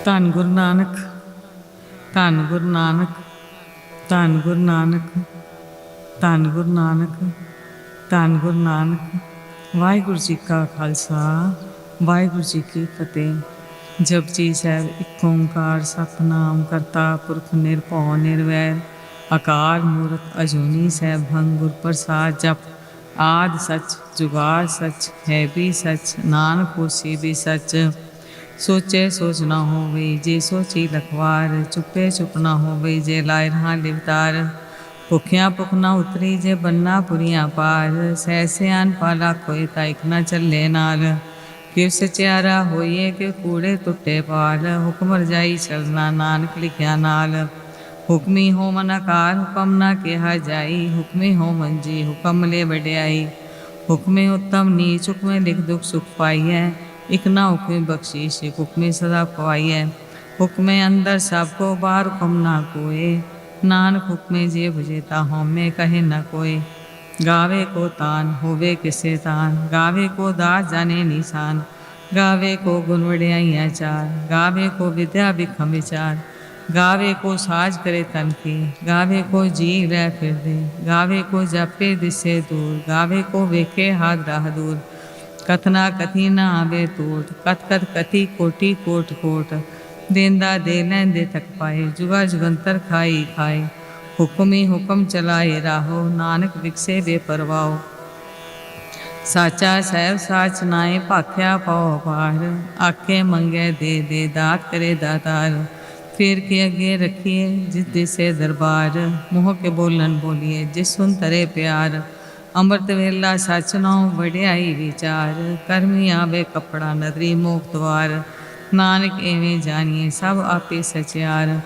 ਧੰਨ ਗੁਰੂ ਨਾਨਕ, ਧੰਨ ਗੁਰੂ ਨਾਨਕ, ਧੰਨ ਗੁਰੂ ਨਾਨਕ, ਧੰਨ ਗੁਰੂ ਨਾਨਕ, ਧੰਨ ਗੁਰੂ ਨਾਨਕ। ਵਾਹਿਗੁਰੂ ਜੀ ਕਾ ਖਾਲਸਾ, ਵਾਹਿਗੁਰੂ ਜੀ ਕੀ ਫਤਿਹ। ਜਪਜੀ ਸਾਹਿਬ। ਇੱਕ ਓਂਕਾਰ ਸਤਿਨਾਮ ਕਰਤਾ ਪੁਰਖ ਨਿਰਭਉ ਨਿਰਵੈਰ, ਅਕਾਲ ਮੂਰਤ ਅਜੂਨੀ ਸੈਭੰ ਗੁਰ ਪ੍ਰਸਾਦ। ਜਪ ਆਦਿ ਸੱਚ ਜੁਗਾਦ ਸੱਚ, ਹੈ ਵੀ ਸੱਚ ਨਾਨਕ ਹੋਸੀ ਵੀ ਸੱਚ। ਸੋਚੇ ਸੋਚ ਨਾ ਹੋਵੇ ਜੇ ਸੋਚੀ ਲਖਵਾਰ, ਚੁੱਪੇ ਚੁੱਪ ਨਾ ਹੋਵੇ ਜੇ ਲਾਇ ਰਹਾ ਲਿਵਤਾਰ। ਭੁੱਖਿਆਂ ਭੁੱਖ ਨਾ ਉਤਰੀ ਜੇ ਬੰਨਾ ਪੁਰੀਆਂ ਪਾਰ, ਸਹਿ ਸਿਆਨ ਪਾਲਾ ਕੋਈ ਤਾਂ ਇੱਕ ਨਾ ਚੱਲੇ ਨਾਲ। ਕਿਵ ਸਚਿਆਰਾ ਹੋਈਏ ਕਿ ਕੂੜੇ ਟੁੱਟੇ ਪਾਲ, ਹੁਕਮ ਰਜਾਈ ਚਲਣਾ ਨਾਨਕ ਲਿਖਿਆ ਨਾਲ। ਹੁਕਮੀ ਹੋ ਮਨ ਆਕਾਰ ਹੁਕਮ ਨਾ ਕਿਹਾ ਜਾਈ, ਹੁਕਮੀ ਹੋ ਮੰਜੀ ਹੁਕਮ ਲੈ ਵਡਿਆਈ। ਹੁਕਮੇ ਉੱਤਮ ਨੀਚ ਹੁਕਮੇ ਲਿਖ ਦੁਖ ਸੁਖ ਪਾਈਐ, ਇਕ ਨਾ ਹੁਕਮੇ ਬਖਸ਼ੀਸ਼ ਇਕ ਹੁਕਮੇ ਸਦਾ ਖਵਾਈਐ। ਹੁਕਮੇ ਅੰਦਰ ਸਭ ਕੋ ਬਾਹਰ ਹੁਕਮ ਨਾ ਕੋਏ, ਨਾਨਕ ਹੁਕਮੇ ਜੇ ਬੁਝੇ ਤਾ ਹਉਮੈ ਕਹੇ ਨ ਕੋਏ। ਗਾਵੇ ਕੋ ਤਾਨ ਹੋਵੇ ਕਿਸੇ ਤਾਨ, ਗਾਵੇ ਕੋ ਦਾਸ ਜਾਣੇ ਨਿਸ਼ਾਨ। ਗਾਵੇ ਕੋ ਗੁਣ ਵਡਿਆਈਆਂ ਚਾਰ, ਗਾਵੇ ਕੋ ਵਿਦਿਆ ਬਿਖਮ ਵਿਚਾਰ। ਗਾਵੇ ਕੋ ਸਾਜ ਕਰੇ ਤਨ ਕੀ, ਗਾਵੇ ਕੋ ਜੀ ਰਹਿ ਫਿਰਦੇ। ਗਾਵੇ ਕੋ ਜਾਪੇ ਦਿਸੇ ਦੂਰ, ਗਾਵੇ ਕੋ ਵੇਖੇ ਹਾਥ ਰਾਹ ਦੂਰ। ਕਥਨਾ ਕਥੀ ਨਾ ਆਵੇ ਤੂਤ, ਕਥ ਕਥ ਕਥੀ ਕੋਟੀ ਕੋਟ ਕੋਟ। ਦੇਂਦਾ ਦੇ ਲੈਂਦੇ ਥਕ ਪਾਏ, ਜੁਗਾ ਜੁਗੰਤਰ ਖਾਈ ਖਾਏ। ਹੁਕਮੀ ਹੁਕਮ ਚਲਾਏ ਰਾਹੋ, ਨਾਨਕ ਵਿਕਸੇ ਬੇਪਰਵਾਹ। ਸਾਚਾ ਸਹਿਬ ਸਾਚ ਨਾਏ, ਭਾਖਿਆ ਪਉ ਪਾਰ। ਆਖੇ ਮੰਗੇ ਦੇ ਦੇ, ਦਾਤ ਕਰੇ ਦਾਤਾਰ। ਫਿਰ ਕੇ ਅੱਗੇ ਰੱਖੀਏ ਜਿਸ ਦਿਸੇ ਦਰਬਾਰ, ਮੂੰਹ ਕੇ ਬੋਲਣ ਬੋਲੀਏ ਜਿਸ ਸੁਨ ਤਰੇ ਪਿਆਰ। ਅੰਮ੍ਰਿਤ ਵੇਲਾ ਸੱਚ ਨਾਉ ਵਡਿਆਈ ਵਿਚਾਰ, ਕਰਮੀ ਆਵੇ ਕੱਪੜਾ ਨਦਰੀ ਮੋਖ ਦਵਾਰ। ਨਾਨਕ ਐਵੇਂ ਜਾਣੀਏ ਸਭ ਆਪੇ ਸਚਿਆਰ,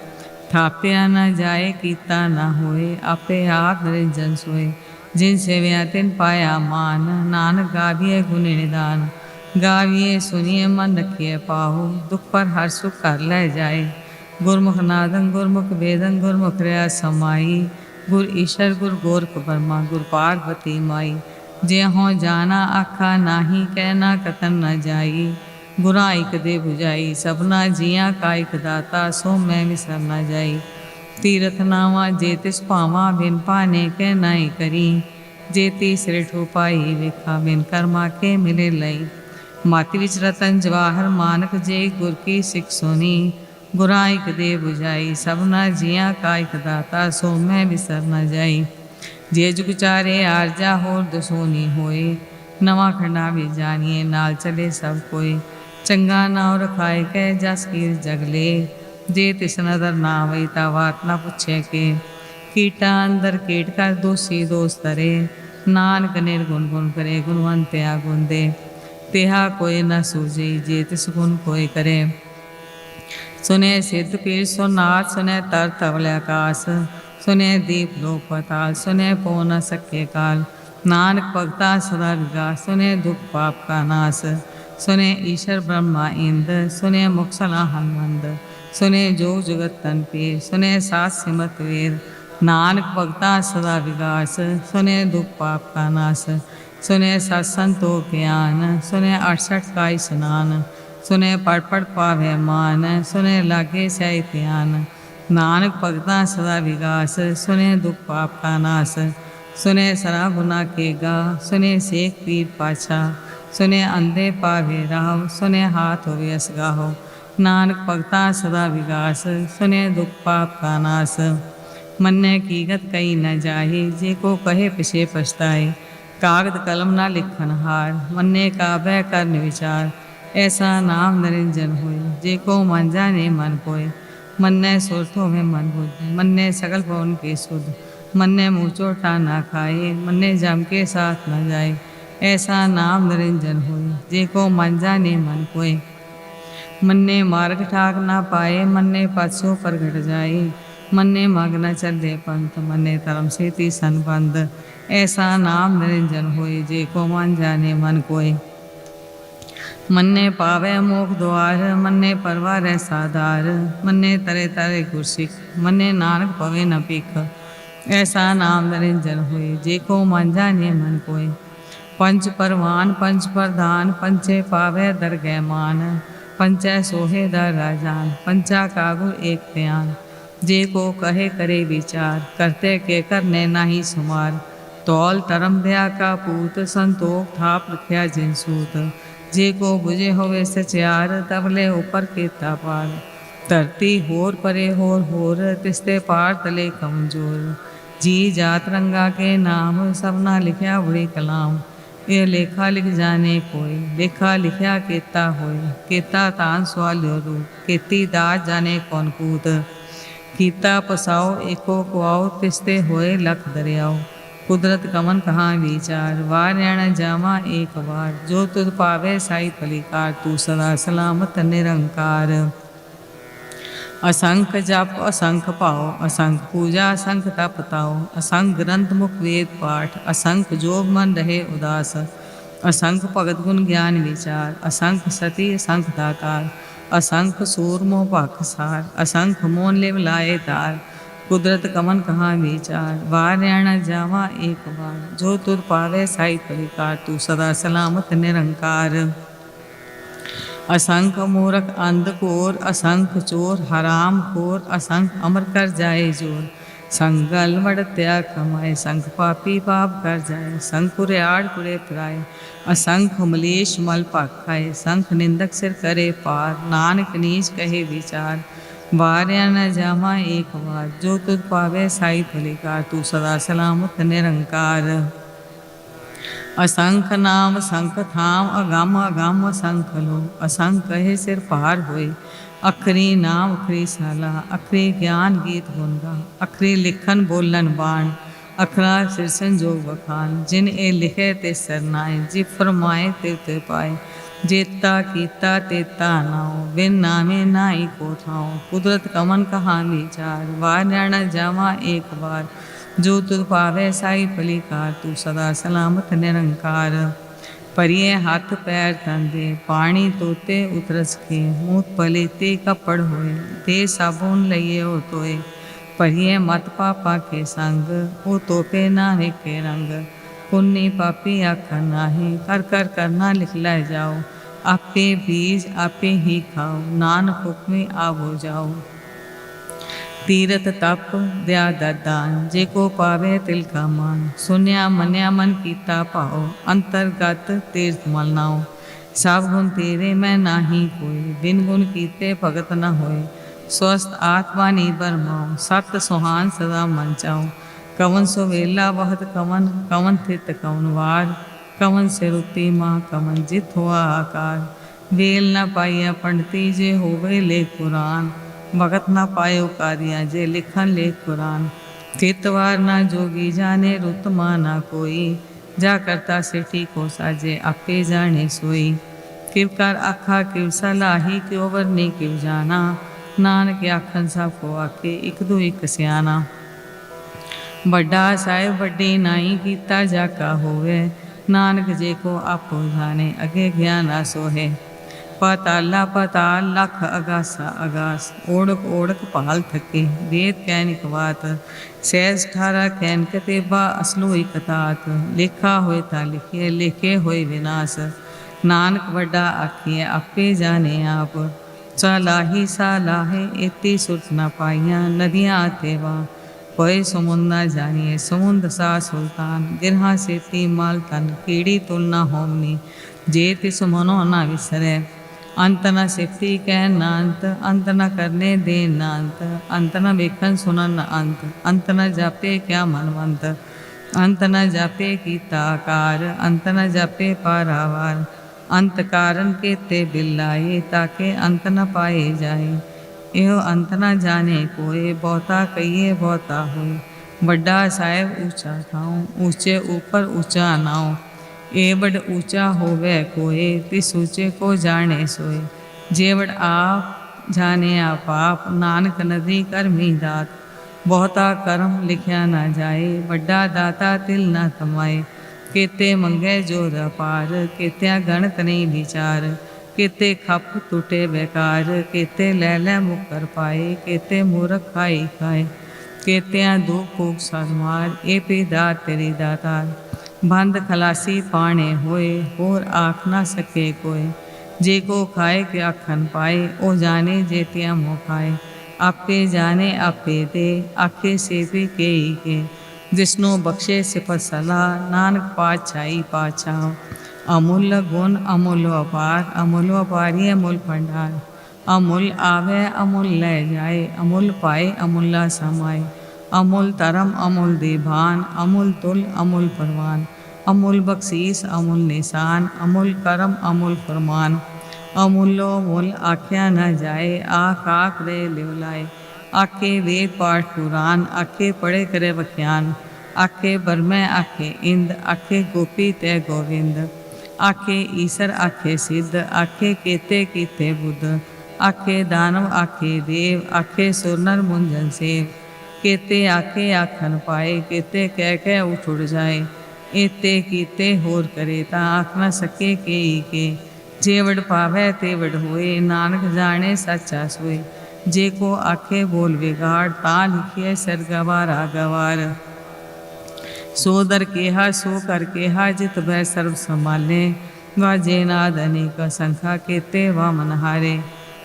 ਥਾਪਿਆ ਨਾ ਜਾਏ ਕੀਤਾ ਨਾ ਹੋਏ। ਆਪੇ ਆਪ ਨਿਰੰਜਨ ਸੋਏ, ਜਿਨ ਸੇਵਿਆ ਤਿਨ ਪਾਇਆ ਮਾਨ। ਨਾਨਕ ਗਾਵੀਏ ਗੁਣ ਨਿਦਾਨ, ਗਾਵੀਏ ਸੁਣੀਏ ਮਨ ਰਖੀਏ ਪਾਹੋ। ਦੁਖ ਪਰ ਹਰ ਸੁਖ ਕਰ ਲੈ ਜਾਏ, ਗੁਰਮੁਖ ਨਾਦੰ ਗੁਰਮੁਖ ਵੇਦੰ ਗੁਰਮੁਖ ਰਿਆ ਸਮਾਈ। ਗੁਰ ਈਸ਼ਰ ਗੁਰ ਗੋਰਖ ਬਰਮਾ ਗੁਰ ਪਾਰਬਤੀ ਮਾਈ। ਜੇ ਹੋਂ ਜਾਣਾ ਆਖਾ ਨਾਹੀ, ਕਹਿਣਾ ਕਤਨ ਨ ਜਾਈ। ਗੁਰਾਂ ਇਕ ਦੇ ਬੁਝਾਈ, ਸਭਨਾ ਜੀਆਂ ਕਾ ਇਕ ਦਾਤਾ। ਸੋ ਮੈਂ ਵਿਸਰ ਨ ਜਾਈ, ਤੀਰਥ ਨਾਵਾਂ ਜੇ ਤਿਸ ਭਾਵਾਂ। ਬਿਨ ਭਾਨੇ ਕਹਿ ਨਾਹੀ ਕਰੀ, ਜੇ ਤੀਸਰੇ ਠੋ ਪਾਈ। ਵੇਖਾ ਬਿਨ ਕਰਮਾ ਕੇ ਮਿਲੇ ਲਈ, ਮਾਤੀ ਵਿੱਚ ਰਤਨ ਜਵਾਹਰ। ਮਾਨਕ ਜੇ ਗੁਰ ਕੀ ਸਿੱਖ ਸੁਣੀ, ਗੁਰਾਂ ਇਕ ਦੇ ਬੁਝਾਈ। ਸਭਨਾ ਜੀਆਂ ਕਾ ਇਕ ਦਾਤਾ, ਸੋ ਮੈਂ ਵਿਸਰ ਨ ਜਾਈ। ਜੇ ਜੁਗ ਚਾਰੇ ਆਰਜਾ ਹੋਰ ਦਸੋਨੀ ਹੋਏ, ਨਵਾਂ ਖੰਡਾ ਵੀ ਜਾਣੀਏ ਨਾਲ ਚਲੇ ਸਭ ਕੋਏ। ਚੰਗਾ ਨਾਉ ਰਖਾਏ ਕਹਿ ਜਸ ਕੀਰ ਜਗਲੇ, ਜੇ ਤਿਸ ਨਦਰ ਨਾ ਆਵਈ ਤਾ ਵਾਤ ਨਾ ਪੁੱਛੇ ਕੇ। ਕੀਟਾਂ ਅੰਦਰ ਕੀਟ ਕਰ ਦੋਸੀ ਦੋਸ ਤਰੇ, ਨਾਨਕ ਨਿਰਗੁਣ ਗੁਣ ਕਰੇ ਗੁਣਵੰਤਿਆ ਗੁਣ ਦੇ। ਤਿਹਾ ਕੋਈ ਨ ਸੂਝਈ ਜੇ ਤਿਸ ਗੁਣ ਕੋਈ ਕਰੇ। ਸੁਨੇ ਸਿੱਧ ਪੀਰ ਸੁਨਾਥ, ਸੁਨੇ ਤਰ ਤਵਲ ਆਕਾਸ। ਸੁਨੇ ਦੀਪ ਲੋਕ ਪਤਾਲ, ਸੁਨੇ ਪੋ ਨ ਸਕੇ ਕਾਲ। ਨਾਨਕ ਭਗਤਾ ਸਦਾ ਵਿਗਾਸ, ਸੁਨੇ ਦੁਖ ਪਾਪ ਕਾ ਨਾਸ। ਸੁਨੇ ਈਸ਼ਰ ਬ੍ਰਹਮਾ ਇੰਦ, ਸੁਨੇ ਮੁਖ ਸਲਾ ਹਨਮੰਦ। ਸੁਨੇ ਜੋ ਜੁਗਤ ਤਨ ਪੀਰ, ਸੁਨੇ ਸਾਧ ਸਿਮਰਤ ਵੇਦ। ਨਾਨਕ ਭਗਤਾ ਸਦਾ ਵਿਗਾਸ, ਸੁਨੇ ਦੁਖ ਪਾਪ ਕਾ ਨਾਸ। ਸੁਨੇ ਸਤ ਸੰਤੋ ਗਿਆਨ, ਸੁਨੇ 68 ਕਾ ਇਸਨਾਨ। ਸੁਨੇ ਪੜ ਪੜ ਪਾਵੇ ਮਾਨ, ਸੁਨੇ ਲਾਗੇ ਸਹਿ ਧਿਆਨ। ਨਾਨਕ ਭਗਤਾ ਸਦਾ ਵਿਗਾਸ, ਸੁਨੇ ਦੁਖ ਪਾਪ ਕਾ ਨਾਸ। ਸੁਨੇ ਸਰਾ ਗੁਨਾ ਕੇ ਗਾ, ਸੁਨੇ ਸੇਖ ਪੀਰ ਪਾਛਾ। ਸੁਨੇ ਅੰਧੇ ਪਾਵੇ ਰਾਹ, ਸੁਨੇ ਹਾਥ ਹੋਵੇ ਅਸਗਾਹੋ। ਨਾਨਕ ਭਗਤਾ ਸਦਾ ਵਿਗਾਸ, ਸੁਨੇ ਦੁਖ ਪਾਪ ਕਾ ਨਾਸ। ਮੰਨੇ ਕੀਗਤ ਕਈ ਨ ਜਾਹੀ, ਜੇ ਕੋ ਕਹੇ ਪਿਛੇ ਪਛਤਾਏ। ਕਾਗਦ ਕਲਮ ਨਾ ਲਿਖਨ ਹਾਰ, ਮੰਨੇ ਕਾ ਬਹਿ ਕਰਨ ਵਿਚਾਰ। ਐਸਾ ਨਾਮ ਨਿਰੰਜਨ ਹੋਏ, ਜੇ ਕੋ ਮਨ ਜਾਣੇ ਮਨ ਕੋਏ। ਮੰਨੇ ਸੁਰਤ ਹੋਵੇ ਮਨ ਬੁੱਧ, ਮੰਨੇ ਸਗਲ ਭਵਨ ਕੇ ਸੁਧ। ਮੰਨੇ ਮੂੰਹ ਝੋਟਾ ਨਾ ਖਾਏ, ਮੰਨੇ ਜਮ ਕੇ ਸਾਥ ਨ ਜਾਏ। ਐਸਾ ਨਾਮ ਨਿਰੰਜਨ ਹੋਏ, ਜੇ ਕੋ ਮਨ ਜਾਣੇ ਮਨ ਕੋਏ। ਮੰਨੇ ਮਾਰਗ ਠਾਕ ਨਾ ਪਾਏ, ਮੰਨੇ ਪਦ ਸੋ ਪ੍ਰਗਟ ਜਾਏ। ਮੰਨੇ ਮਗ ਨ ਚੱਲੇ ਪੰਥ, ਮੰਨੇ ਧਰਮ ਸੇਤੀ ਸੰਬੰਧ। ਐਸਾ ਨਾਮ ਨਿਰੰਜਨ ਹੋਏ, ਜੇ ਕੋ ਮਨ ਜਾਣੇ ਮਨ ਕੋਏ। ਮੰਨੇ ਪਾਵੇ ਮੋਖ ਦੁਆਰ, ਮੰਨੇ ਪਰਵਾਰੈ ਸਾਧਾਰ। ਮੰਨੇ ਤਰੇ ਤਰੇ ਗੁਰਸਿੱਖ, ਮੰਨੇ ਨਾਨਕ ਪਵੇ ਨ ਭਿਖ। ਐਸਾ ਨਾਮ ਨਿਰੰਜਨ ਹੋਏ, ਜੇ ਕੋ ਮਨ ਜਾਣੇ ਮਨ ਕੋਏ। ਪੰਚ ਪਰਵਾਨ ਪੰਚ ਪ੍ਰਧਾਨ, ਪੰਚੇ ਪਾਵੇ ਦਰਗਹਿ ਮਾਨ। पंचै सोहे दा राजान, पंचा कागुर एक प्यान। जे को कहे करे विचार, करते के करने नाही सुमार। तौल धर्म दया का पूत, संतोख थाप रखिया जिन सूत। जे को बुझे होवे सचियार, तबले ऊपर केता पार। धरती होर परे होर, तिसते पार तले कमजोर। जी जात रंगा के नाम, सबना लिखिया बड़ी कलाम। ये लेखा लिख जाने कोई, लेखा लिखिया केता होए। केता तान सवाल्यो रूप, केती दाज जाने कौन कूद। कीता पसाओ एको कुआओ, तिसते होए लख दरियाओ। कुदरत कमन कहाँ विचार, वार नैण जामा एक बार। जो तुध पावे साई पलिकार, तू सदा सलामत निरंकार। असंख जप असंख पाओ, असंख पूजा असंख तप ताओ। असंख ग्रंथ मुख वेद पाठ, असंख जोग मन रहे उदास। असंख भगत गुण ज्ञान विचार, असंख सती असंख दातार। असंख सूर मोह पाखसार, असंख मोन लिव लाए तार। कुदरत कमन कहाँ विचार, वार नैण जावा एक बार। जो तुर पावे साई पलिकार, तू सदा सलामत निरंकार। असंख मूरख अंधकोर, असंख चोर हराम खोर। असंख अमर कर जाए जोर, संगल मड़त्या कमाए। संख पापी पाप कर जाए, संख कुरियाड़ कुरे फिराए। असंख मलेश मल पाखाए, संख निंदक सिर करे पार। नानक नीच कहे विचार, वार्या न जामा एक बार। जो तुझ पावे साई पलिकार, तू सदा सलामत निरंकार। असंख नाम संख थाम, अगम अगम असंख लो। असंख कहे सिर पार होए, अखरी नाम अखरी साला। अखरी ज्ञान गीत गुण गा, अखरी लिखन बोलन बाण। अखरा सिरसन जोग बखान, जिन ए लिखे ते सरनाए। जी फरमाए ते पाए, जेता कीता तेता नाओ। बिन नामे नाई को ठाओ, कुदरत कमन कहाँ विचार। वार नैण जावा एक बार, जो तुध पावे साई पलिकार। तू सदा सलामत निरंकार। परिए हाथ पैर तंदे, पानी तोते उतरस के। मूत पलेते कपड़ होए, दे साबुन लइए हो तोए। परिए मत पापा के संग, ओ तोपे नाहे के रंग। पुन्नी पापी आखा नाहे, कर कर करना लिखलाए जाओ। आपे बीज आपे ही खाओ, नानक हुक्मे आवो जाओ। तीरथ तप दया दान, जे को पावे तिल का मान। सुनिया मनिया मन कीता पाओ, अंतरगत तीर्थ मल नाओ। सब गुण तेरे मैं नाही कोई, बिन गुण कीते भगत न होए। स्वस्थ आत्मा नीबर माओ, सत सुहान सदा मन चाओ। कवन सुवेला बहुत कवन, कवन थित कवन वार। कवन सिरुति माँ कवन जित हुआ आकार। वेल न पाइया पंडिती, जे होवे ले पुराण। भगत न पायो कारिया, जे लिखन ले कुरान। थितवार ना जोगी जाने, रुत माना कोई। जा करता सेठी को साजे, आपे जाने सोई। किव कर आखा किव सलाही, क्यों वरनी किव जाना। नानक आखन सब को आके, इक दो इक सियाना। बड़ा साहिब बड़ी नाई, कीता जाका होवे। नानक जे को आपो जाने, अगे ज्ञान आसो है। पाताला पाताल लख अगासा अगास, ओढ़क ओढ़क पाल थके। वेद कैनिक बात, सहज ठारा कैन कतेबा। असलो कतात, लिखा होए ता लिखिए, लिखे होए विनाश। नानक बड़ा आखिए, आपे जाने आप। सालाही सालाहे, इति सुरत न पाइया। नदियाँ तेवा कोई समुंद न जानिए, समुंद सा सुल्तान। गिरहा सेती माल तन, कीड़ी तुलना होमनी। जे तिस मनो न विसरे, अंत न सिफती कहन न अंत। अंत न करने दे न अंत, अंत न वेखन सुनन न अंत। अंत न जापे क्या मनवंत, अंत न जापे कीता आकार। अंत न जापे पारावार, अंत कारण के ते बिल्लाए। ताके अंत न पाए जाए, एहो अंत न जाने कोए। बहुता कहिए बहुता होए, बड़ा साहेब ऊंचा ठाऊं। ऊंचे ऊपर ऊंचा नाओ, एवड ऊंचा होवे कोए। तिस ऊंचे को जाने सोए, जेवड आप जाने आप आप। नानक नदी कर मी दात, बहुता कर्म लिखिया ना जाए। बड़ा दाता तिल न तमाए, केते मंगे जोर अपार। केत्या गणत नहीं विचार, केते खप टूटे बेकार। केते लैले मुकर पाए, केते मूरख खाई खाए। केत्या दुख फूक सरमार, ए पी दात तेरी दातार। बंद खलासी पाने होए, होर आख ना सके कोई। जे को खाए के आखन पाए, ओ जाने जे त्या मोह खाए। आपे जाने आपे दे, आखे सेवे के ही के। जिसनो बख्शे सिफत सलाह, नानक पातशाही पातशाह। अमूल्य गुण अमूल्य अपार, अमूल्य अपारी अमूल भंडार। अमूल आवे अमूल ले जाए, अमूल पाए अमूल्य समाए। अमूल तरम अमूल देभान, अमूल तुल अमूल परवान। अमूल बख्शीस अमूल निशान, अमूल करम अमूल फरमान। अमूल्यो मूल आख्या न जाए, आख आख रे लिवलाए। आखे वेद पाठ पुराण, आखे पढ़े करे वख्यान। आखे बरमै आखे इंद, आखे गोपी तय गोविंद। आखे ईसर आखे सिद्ध, आखे केते कीते बुद्ध। आखे दानव आखे देव, आखे सुरनर मुंजन सेव। केते आखे आखन पाए, केते कह उठ उड़ जाए। एते कीते होर करे, ता आख न सके के ही के। जेवड़ पावै तेवड़ होए, नानक जाने सच्चा सोए। जे को आखे बोल बिगाड़, ता लिखिए सर गवारा गवार। सो दर केहा सो कर केहा, जित भय सर्व संभाले। वाजे नाद अनेक संखा, केते वामन हारे।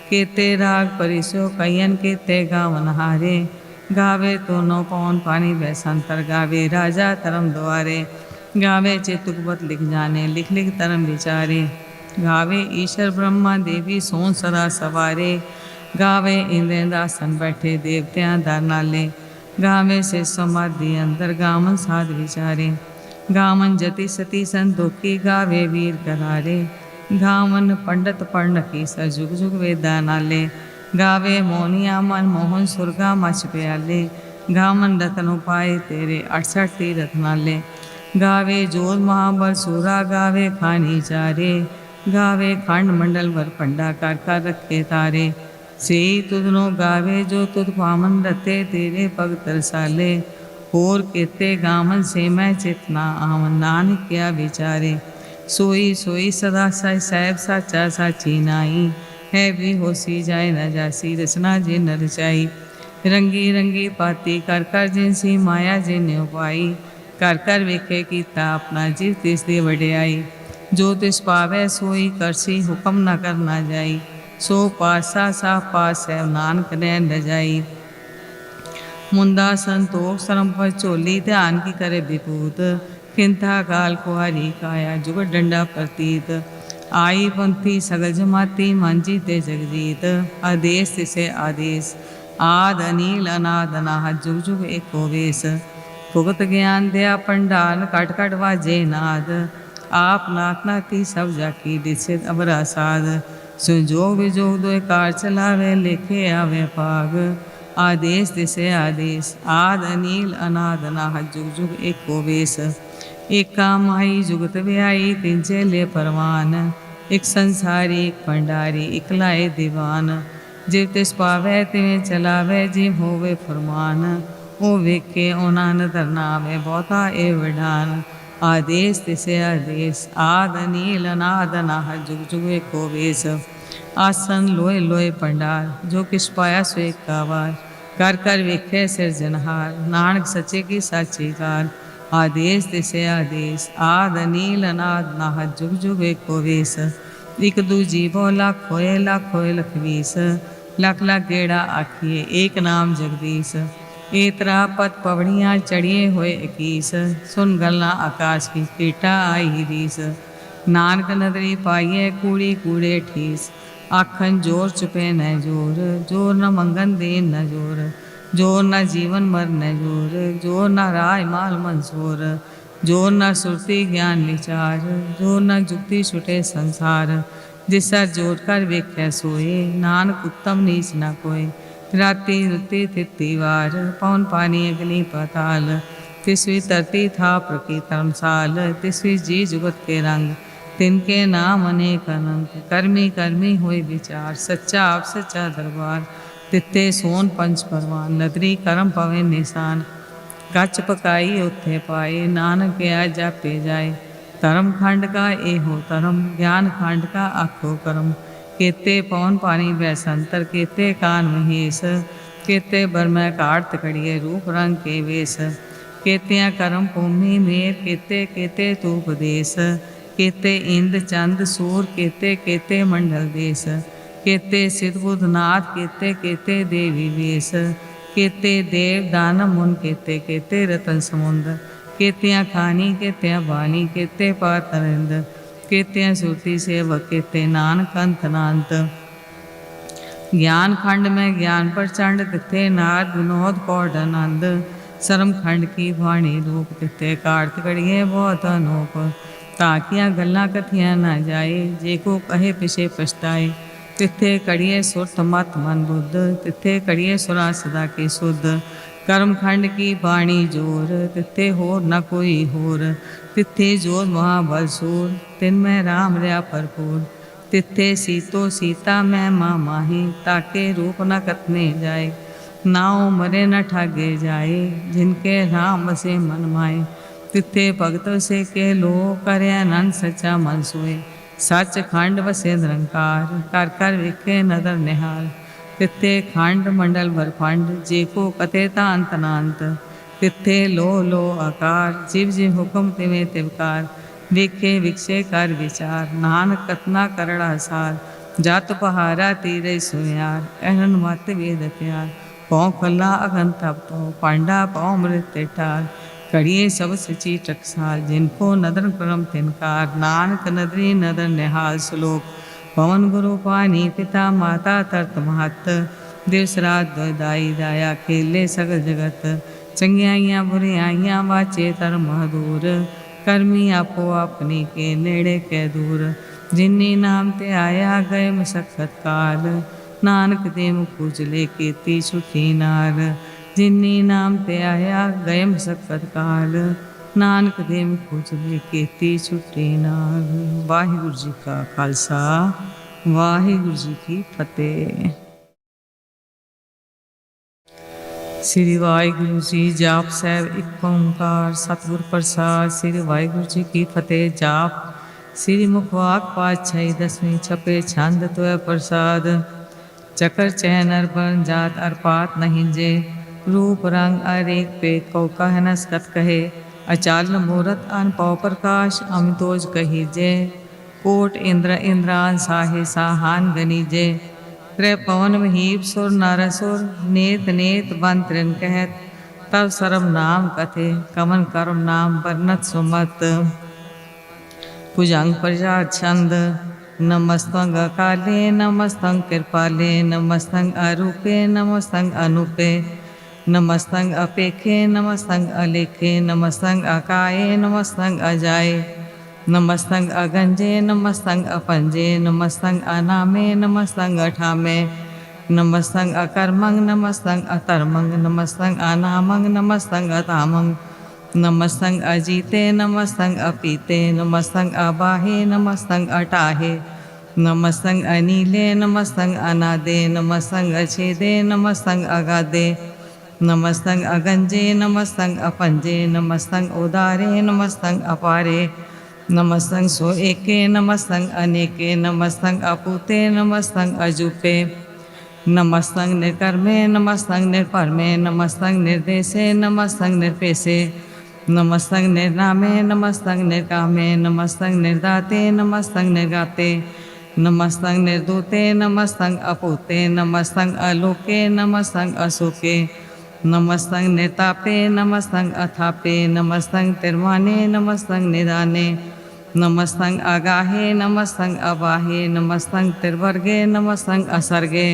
केते राग परिसो कयन, केते गावन हारे। गावे तो नो पवन पानी बैसंतर, गावे राजा धर्म द्वारे। गावे चितुकबत लिख जाने, लिख लिख धर्म विचारे। गावे ईश्वर ब्रह्मा देवी सोन सदा सवारे। गावे इंद्रदासन बैठे देवत्या दर नाले। गावे से समाधि अंदर, गावन साध विचारे। गावन जति सती संतोखी, गावे वीर करारे। गावन पंडित पढ़ की सर, जुग जुग वेदा नाले। गावे मोनिया मन मोहन सुरगा मच प्याले। गावन रतन उपाय तेरे, 68 तीरथ नाले। गावे जोध महाबल सूरा, गावे खानी चारे। गावे खंड मंडल वर पंडा, कर कर रखे तारे। से तुधनो गावे जो तुध पामन रते, तेरे पग तरसाले। होर केते गामन से मैं चितना आवन, नानक क्या विचारे। सोई सोई सदा साई साहेब, साचा साची नाई। है भी होसी जाए न जासी, रचना जिन रचाई। रंगी रंगी पाती कर कर, जिनसी माया जिन उपाई। कर कर वेखे कीता अपना, जीव तिस दे वड्याई। जो तिस पावै सोई करसी, हुक्म न करना जाई। सो पासा सा पास है, नानक नैन रजाई। मुंदा संतोख सरम पर चोली, ध्यान की करे विभूत। खिंथा काल कुहारी काया, जुगत डंडा प्रतीत। आई पंथी सगल जमाती, मांझी ते जगजीत। आदेश तिसे आदेश, आद अनील अनाद अनाहत, जुग जुग एको वेश। भुगत ज्ञान दया पंडाल, कट कट वाजे नाद। आप नाथ नाती सब जाकी, दिसित अबरा साध। सुजोग विजोग दोय कार चलावे, लेखे आवे पाग। आदेश दिसे आदेश, आद अनील अनाद अनाहत, जुग जुग एको वेश। एका माही जुगत व्याई, तिंचे ले परवान। एक संसारी एक भंडारी, इकलाए दीवान। जिव तिस पावै तिवें चलावे, जिव होवे फरमान। ओ वेखे ओ नान धरनावे, बहुता ए वडान। आदेश तिसे आदेश, आद अनील अनाद अनाहत, जुग जुग एको वेश। आसन लोए लोए पंडार, जो किस पाया सो एक कावार। कर कर वेखे सिरजनहार, नानक सचे की साची कार। आदेश तिसे आदेश, आद अनील अनाद अनाहत, जुग जुग एको वेश। इक दूजी बोला खोए लाख खोए लखवीस। लख लख गेड़ा आखिए, एक नाम जगदीश। एतरा पत पवड़ियाँ चढ़िए होए इकीस। सुन गल्ला आकाश की, कीटा आई ही रीस। नानक नदरी पाइए, कूड़ी कूड़े ठीस। आखन जोर चुपे न जोर, जोर न मंगन देन न जोर। जोर न जीवन मर न जोर, जोर न राय माल मंसूर। जोर न सुरती ज्ञान विचार, जोर न जुक्ति छुटे संसार। जिसर जोर कर वेख्या सोए, नानक उत्तम नीच न कोय। राति रुति तिथि वार, पवन पानी अग्नि पाताल। तिसवी तरती था प्रकी धर्मसाल, तिसवी जी जुगत के रंग। तिनके नाम अनेक अनंत, कर्मी कर्मी होए विचार। सच्चा आप सच्चा दरबार, तित्ते सोन पंच परवान। नदरी करम पवे निशान, गच पकाई उथे पाए। नानक गया जापे जाए, धर्म खंड का एहो धर्म। ज्ञान खंड का आखो कर्म। केते पवन पानी बैसंतर, केते कान महेश। केते बरमै काट तकड़िए, रूप रंग के वेश। केतिया करम भूमि मेर, केते केते तू उपदेश। केते इंद चंद सूर केते केते मंडल देश, केते सिद्ध बुधनाथ केते केते देवी वेश, केते देव दानव मुन केते केते रतन समुंद, केतियाँ खानी केतियाँ बानी केते पातरिंद, केतियाँ सुरती सेवक केते नानक अंत नांत। ज्ञान खंड में ज्ञान प्रचंड तिथे नारद विनोद कौड आनंद, शर्म खंड की वाणी रूप तिथे कार्त कड़िए बहुत अनूप, ताकियाँ गल्लां कथियाँ ना जाए जे को कहे पिछे पछताए, तिथे कड़िए सुरत मत मन बुद्ध, तिथे कड़िए सुरा सदा के शुद्ध, कर्म खंड की वाणी जोर तिथे होर न कोई होर, तिथे जोर महाबल सूर तिनमें राम रया भरपूर, तिथे सीतो सीता मैं माँ माही ताके रूप न कतने जाए, नाव मरे न ठागे जाए जिनके राम बसे मन माए, तिथे भगत से के लो करे अनंत सच्चा मन सोए, सच खंड बसे निरंकार कर कर विखे नदर निहाल, तिथे खंड मंडल भरखंड जे को कथे तांत नांत, तिथे लो आकार जिव जिव हुक्म तिवे तिवकार, विखे विकसे कर विचार नानक कतना करड़ा सार, जात पहारा तीरे सुनियार एहन मत वेद प्यार, पौ खला अगन तब तो पांडा पौ मृत्य टाल, कड़िए सब सची टकसाल जिनको नदर क्रम तिनकार, नानक नदरी नदर निहाल श्लोक, पवन गुरु पानी पिता माता तरत महत, दिवसरात दाई दाया खेले सगल जगत, चंगियाइयाँ बुरियाइयाँ वाचे धर्म दूर, कर्मी आपो अपनी के नेड़े के दूर, जिन्नी नाम ते आया गए मशक्कत काल, नानक दे मुख उजले केती छुटी नार, जिन्नी नाम ते आया गए मशक्कत काल, नानक दे मुख उजले केती छुटी नार। वाहिगुरु जी का खालसा वाहिगुरु जी की फतेह। श्री वाहिगुरु जी जाप साहब एक ओंकार सतगुर प्रसाद। श्री वाहिगुरु जी की फतेह। जाप श्री मुखवाक पातशाही दसवीं छपे छंद तो प्रसाद। चकर चैन अरबन जात अरपात नहीं जे, रूप रंग अरेक पे कौ कह न सकत कहे, अचाल मूरत अन पौ प्रकाश अमितोज कही जे, कोट इंद्र इंद्रान साहे साहान गनी जे, त्रै पवन महीप सुर नारसुर नेत नेत बन त्रिन कहत, तब सर्व नाम कथे कमन कर्म नाम वर्णत सुमत, भुजंग प्रजा छंद नमस्तंग काले नमस्तंग कृपाले नमस्तंग अरूपे नमस्तंग अनूपे, नमस्तंग अपेखे नमस्तंग अलेखे नमस्तंग अकाये नमस्तंग अजाए, नमस्तंग अगंजे नमस्तंग अपंजे नमस्तंग अनामे नमस्तंग अठामे, नमस्तंग अकर्मंग नमस्तंग अतर्मंग नमस्तंग अनामंग नमस्तंग अतामंग, नमस्तंग अजीते नमस्तंग अपीते नमस्तंग अबाहे नमस्तंग अटाहे, नमस्तंग अनीले नमस्तंग अनादे नमस्तंग अछेदे नमस्तंग अगादे, नमस्तंग अगंजे नमस्तंग अपंजे नमस्तंग उदारे नमस्तंग अपारे, नमस्तंग सो एके नमस्तंग अनेके नमस्तंग अपूते नमस्तंग अजूपे, नमस्तंग निर्कर्मे नमस्तंग निर्परमे नमस्तंग निर्देशे नमस्तंग निर्पेशे, नमस्तंग निर्नामे नमस्तंग निर्कामे नमस्तंग निर्दाते नमस्तंग निर्गाते, नमस्तंग निर्दूते नमस्तंग अपूते नमस्तंग अलोके नमस्तंग असुके, नमस्तंग निर्तापे नमस्तंग अथापे नमस्तंग तिरमाने नमस्तंग निदाने, नमस्तंग अगाहे नमस्तंग अबाहे नमस्तंग तिर्वर्गे नमस्तंग असर्गे,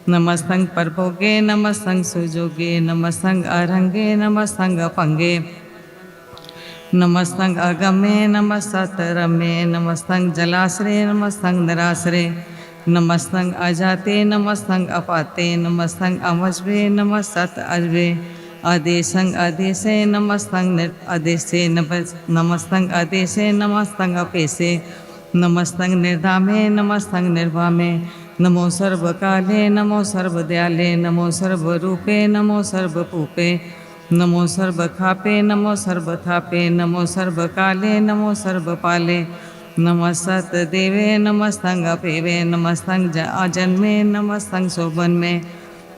नमस्तंग परभोगे नमस्तंग सुजोगे नमस्तंग अरंगे नमस्तंग अपंगे, नमस्तंग अगमे नमस्तंग रमे नमस्तंग जलाश्रे नमस्तंग निराश्रे, नमस्तंग अजाते नमस्तंग अपाते नमस्तंग अमजबे नमस्तंग अजबे, अदेशंग अदेशे नमस्तंग अदेशे नमस्तंग अदेशे नमस्तंग अपेशे, नमस्तंग निर्धामे नमस्तंग निर्भामे, नमो सर्वकाले नमो सर्वदयाले नमो सर्वरूपे नमो सर्वपूपे, नमो सर्वखापे नमो सर्वथापे नमो सर्वकाले नमो सर्वपाले, नमस्त देवे नमस्तंग अपेवे नमस्तंग अजन्मे नमस्तंग शोभन में,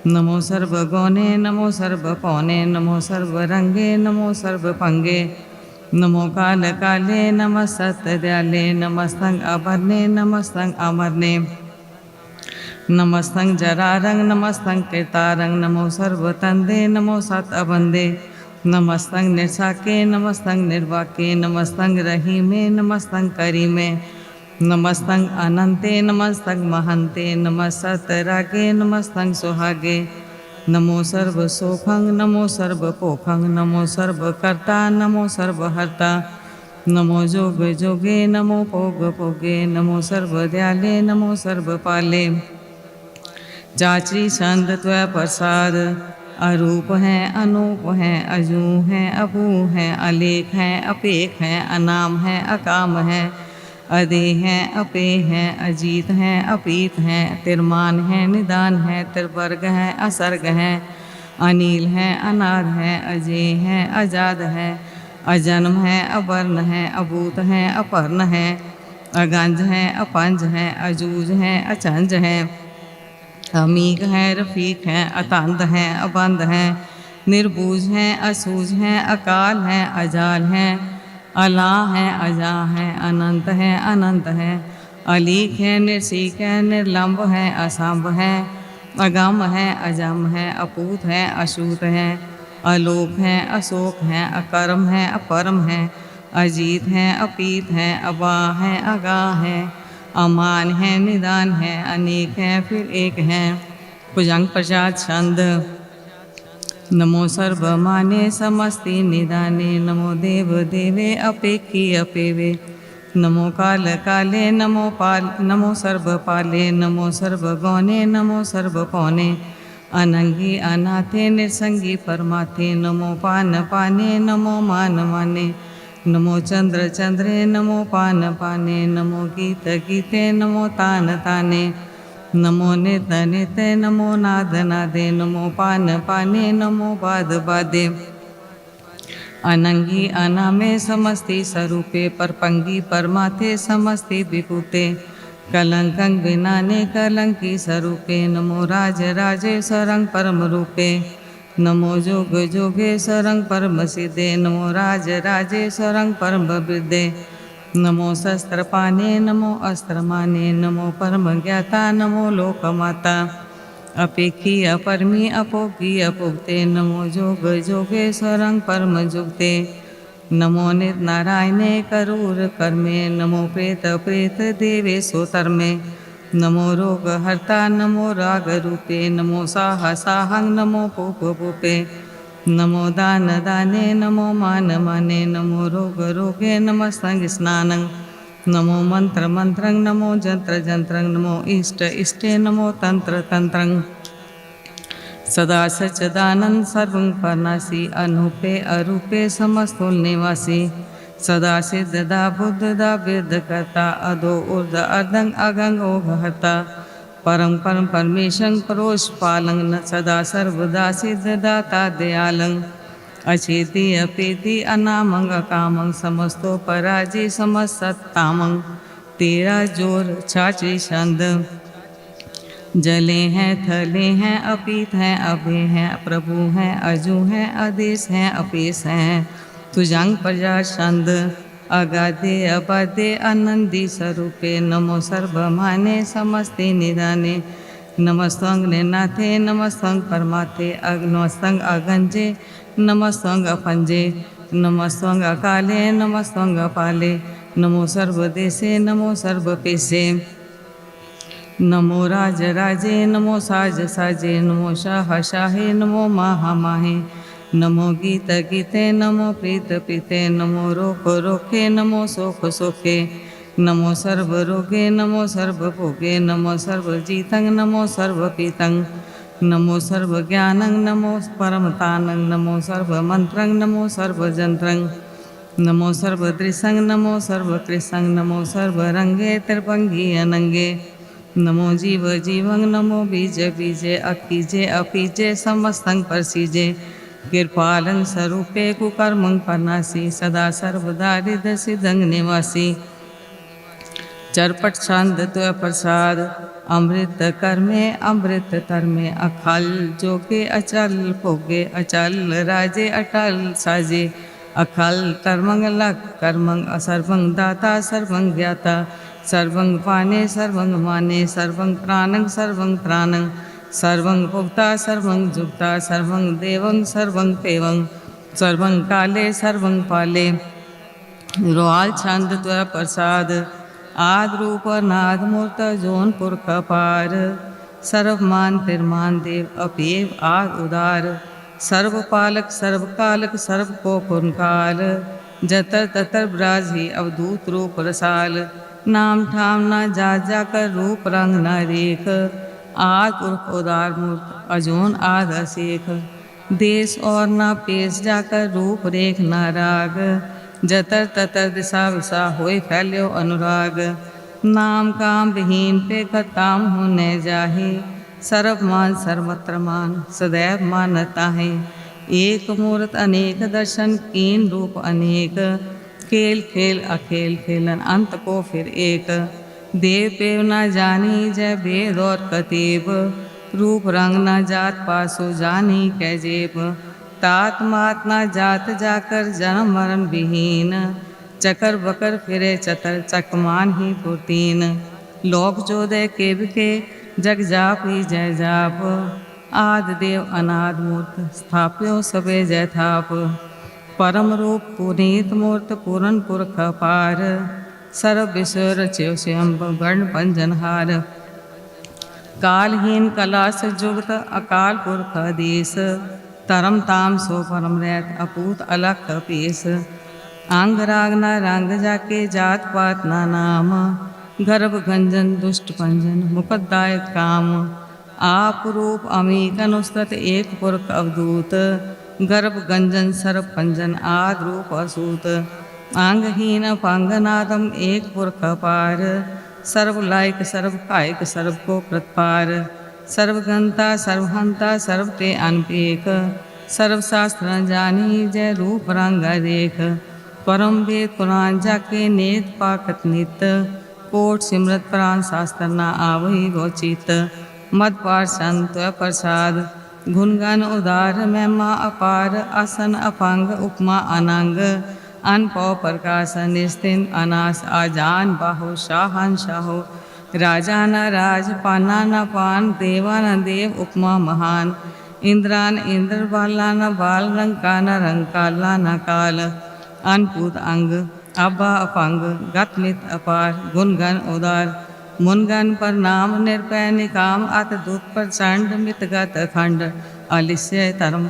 नमो सर्वगौने नमो सर्वपौने नमो सर्वरंगे नमो सर्वपंगे, नमो काल काले नमः सत्यदयाले नमस्तं अभरणे नमस्तं अमरणे नमस्तं जरारंग नमस्तं कृतारंग नमो सर्वतंदे नमो सत अबंदे नमस्तं निर्साके नमस्तं निर्वाके नमस्तं रहीमे नमस्तं करीमे नमस्तं अनंते नमस्तं महंते नमः सतरागे नमस्तं सुहागे नमो सर्वसोखं नमो सर्वपोखं नमो सर्वकर्ता नमो सर्वहर्ता नमो जोग जोगे नमो भोग भोगे नमो सर्वदयाले नमो सर्वपाले चाची संत त्वय प्रसाद अरूप हैं अनूप हैं अजू हैं अबू हैं अलेख हैं अपेख हैं अनाम हैं अकाम हैं अदे हैं अपे हैं अजीत हैं अपीत हैं तिरमान हैं निदान हैं त्रिवर्ग हैं असर्ग हैं अनिल हैं अनाद हैं अजय हैं अजाद हैं अजन्म हैं अवर्ण हैं अभूत हैं अपर्ण हैं अगंज हैं अपंज हैं अजूज हैं अचंज हैं अमीक हैं रफ़ीक हैं अतंद हैं अबंद हैं निर्बूझ हैं असूझ हैं अकाल हैं अजाल हैं अला हैं अजा हैं अनंत हैं अनंत हैं अलीक हैं निर्सीक हैं निर्लंब हैं असंभ हैं अगम हैं अजम हैं अपूत हैं अशूत हैं अलोक हैं अशोक हैं अकर्म हैं अपरम हैं अजीत हैं अपीत हैं अबा हैं अगा हैं अमान है निदान है अनेक है फिर एक है भुजंग प्रसाद छंद नमो सर्वमाने समस्ति निदाने नमो देव देवे अपेक्षी अपेवे नमो काल काले नमो सर्वपाले नमो सर्वगौने नमो सर्वपौने अनंगी अनाथे निसंगी परमाथे नमो पान पाने नमो मान माने नमो चंद्र चंद्रे नमो पान पाने नमो गीत गीते नमो तान ताने नमो नित निते नमो नाद नादे नमो पान पाने नमो बाद बादे अनंगी अनामे समस्ति स्वरूपे परपंगी परमाथे समस्ति विभूते कलंकं विनाने कलंकी स्वरूपे नमो राज राजेश्वरं परम रूपे नमो जोग जोगेश्वरं परम सिद्धे नमो राज राजेश्वरं परम विद्ये नमो शस्त्रपाने नमो अस्त्रमाने नमो परम ज्ञाता नमो लोकमाता अपेक्षी अपरमी अपोगी अपुक्ते नमो जोग जोगेश्वरं परम जुक्ते नमो नित नारायणे करूर कर्मे नमो प्रेत प्रेत देवे सोतर्मे नमो रोग हर्ता नमो राग रूपे नमो साह साहं नमो पूप पूपे नमो दान दाने नमो मान माने नमो रोग रोगे नमस्तं स्नानं नमो मंत्र मंत्रं नमो जंत्र जंत्रं नमो इष्ट इष्टे नमो तंत्र तंत्रं सदा सच्चिदानंद सर्वं परनासी अनूपे अरूपे समस्तुल निवासी सदा सिद्धदा बुद्धदा वेद करता अदो ऊर्ध अर्धंग अगंग ओघहता परम परम परमेशं परोष पालं न सदा सर्वदा सिद्धदाता दयालं अचेति अपेति अनामंग अकामं समस्तो पराजय समसत्तामं तेरा जोर चाची छंद जले हैं थले हैं अपीत हैं अभे हैं प्रभु हैं अजू हैं आदेश हैं अपेश हैं तुजंग प्रजा छंद अगाधे अबाधे आनंदी स्वरूपे नमो सर्वमाने समस्ते निदाने नमस्तं निनाथे नमस्तं परमाथे नमस्तं अगंजे नमस्तं अपंजे नमस्तं अकाले नमस्तं अपाले नमो सर्वदेशे नमो सर्वपेशे नमो राज राजे नमो साज साजे नमो शाह शाहे नमो माहा माहे नमो गीत गीते नमो प्रीत पीते नमो रोख रोखे नमो सोख सोखे नमो सर्व रोगे नमो सर्व भोगे नमो सर्व जीतं नमो सर्व पीतं नमो सर्व ज्ञानं नमो परमतानं नमो सर्व मंत्रं नमो सर्व जंत्रं नमो सर्व दृशं नमो सर्व कृशं नमो सर्व रंगे त्रिभंगी अनंगे नमो जीव जीवं नमो बीज बीजे अकीजे अपीजे समस्तं परसीजे कृपालं स्वरूपे कुकर्मं परनासी सदा सर्वदा हृदय सिद्धं निवासी चरपट छंद त्वय प्रसाद अमृत कर्मे अमृत तरमे अखल जोगे अचल भोगे अचल राजे अटल साजे अखल तरमंग लक कर्मंग असर्वंग दाता सर्वंग ज्ञाता सर्वंग पाने सर्वंग माने सर्वंग प्राणंग सर्वंग प्राणंग सर्वंग भुक्ता सर्वंग जुक्ता सर्वंग देवंग सर्वंग तेवंग सर्वंग काले सर्वंग पाले रोहाल छंद त्व प्रसाद आद रूप नाद मूर्त जौनपुर कपार सर्वमान तिरमान देव अपेव आद उदार सर्वपालक सर्वकालक सर्व को पुनकाल जतर ततर ब्राजी अवधूत रूप रसाल नाम ठाम न जा जाकर रूप रंग न रेख आद उर्फ उदार मूर्त अजोन आद असेख देश और न पेश जाकर रूप रेख न राग जतर ततर दिशा विशा होए फैल्यो अनुराग नाम काम विहीन पे काम होने जाहे सर्वमान सर्वत्र मान सदैव मानता है एक मूर्त अनेक दर्शन कीन रूप अनेक खेल खेल अखेल खेलन अंत को फिर एक देव पेव न जानी जय वेद और कतीब रूप रंग न जात पासो जानी कै जेब तात मात न जात जाकर जन्म मरण विहीन चकर बकर फिरे चतर चकमान ही पुतीन लोक जोदय केव के जग जाप ही जय जाप आद देव अनाद मूर्त स्थाप्यो सबे जय थाप परम रूप पुनीत मूर्त पूरन पुरख पार सर्व विश्व रच्यो स्वयं गण पंजनहार कालहीन कलास जुगत अकाल पुरख देश तरम ताम सो परम रहत अपूत अलग कपीस अंग राग न रंग जाके जात पात ना नाम गर्भ गंजन दुष्ट पंजन मुकदायक काम आप रूप अमीक अनुस्तत एक पुरख अवधूत गर्भ गंजन सर्व पंजन आद रूप असूत अंगहीन पांगनादम एक पुरख पार सर्व लायक सर्व कायक सर्व को प्रतपार सर्वगंता सर्वहंता सर्व ते अनपेक सर्वशास्त्र जानी जय रूप रंग देख परम वेद पुराण जाके नेत पाकत नित कोट सिमरत प्राण शास्त्र न आवही गोचित मद पार संत प्रसाद गुणगान उदार महिमा अपार आसन अपांग उपमा अनांग अनपौ प्रकाश निस्तिन अनास आजान बाहो शाहन शाहो राजा न राज पाना न पान देवा न देव उपमा महान इंद्रान इंद्र बाला न बाल रंका न रंग काला न काल अनपूत अंग अब्बा अपंग गतमित अपार गुणगन उदार मुनगन पर नाम निरपय निकाम अत दूत प्रचंड मितगत खंड अलिस्य तरम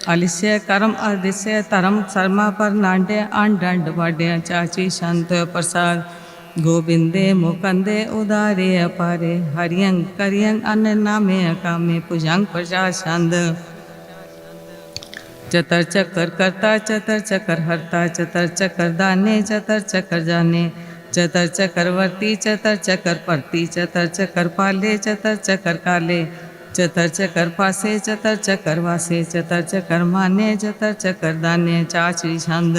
अलिस्य करम अदिस्य तरम शर्मा पर नाट्य अंडंड वड्य चाची संत प्रसाद गोविंदे मुकंदे उदारे अपारे हरियंग करियंग अन्य नामे अकामे पुजंग प्रसाद छंद चतर चक्कर करता चतर चक्कर हरता चतर चक्कर दाने चतर चक्कर जाने चतर चक्रवर्ती चतर चक्कर परती चतर चक्कर पाले चतर चक्कर काले चतर चक्कर पासे चतर चक्कर वासे चतर चक्कर माने चतर चक्कर दाने चाची छंद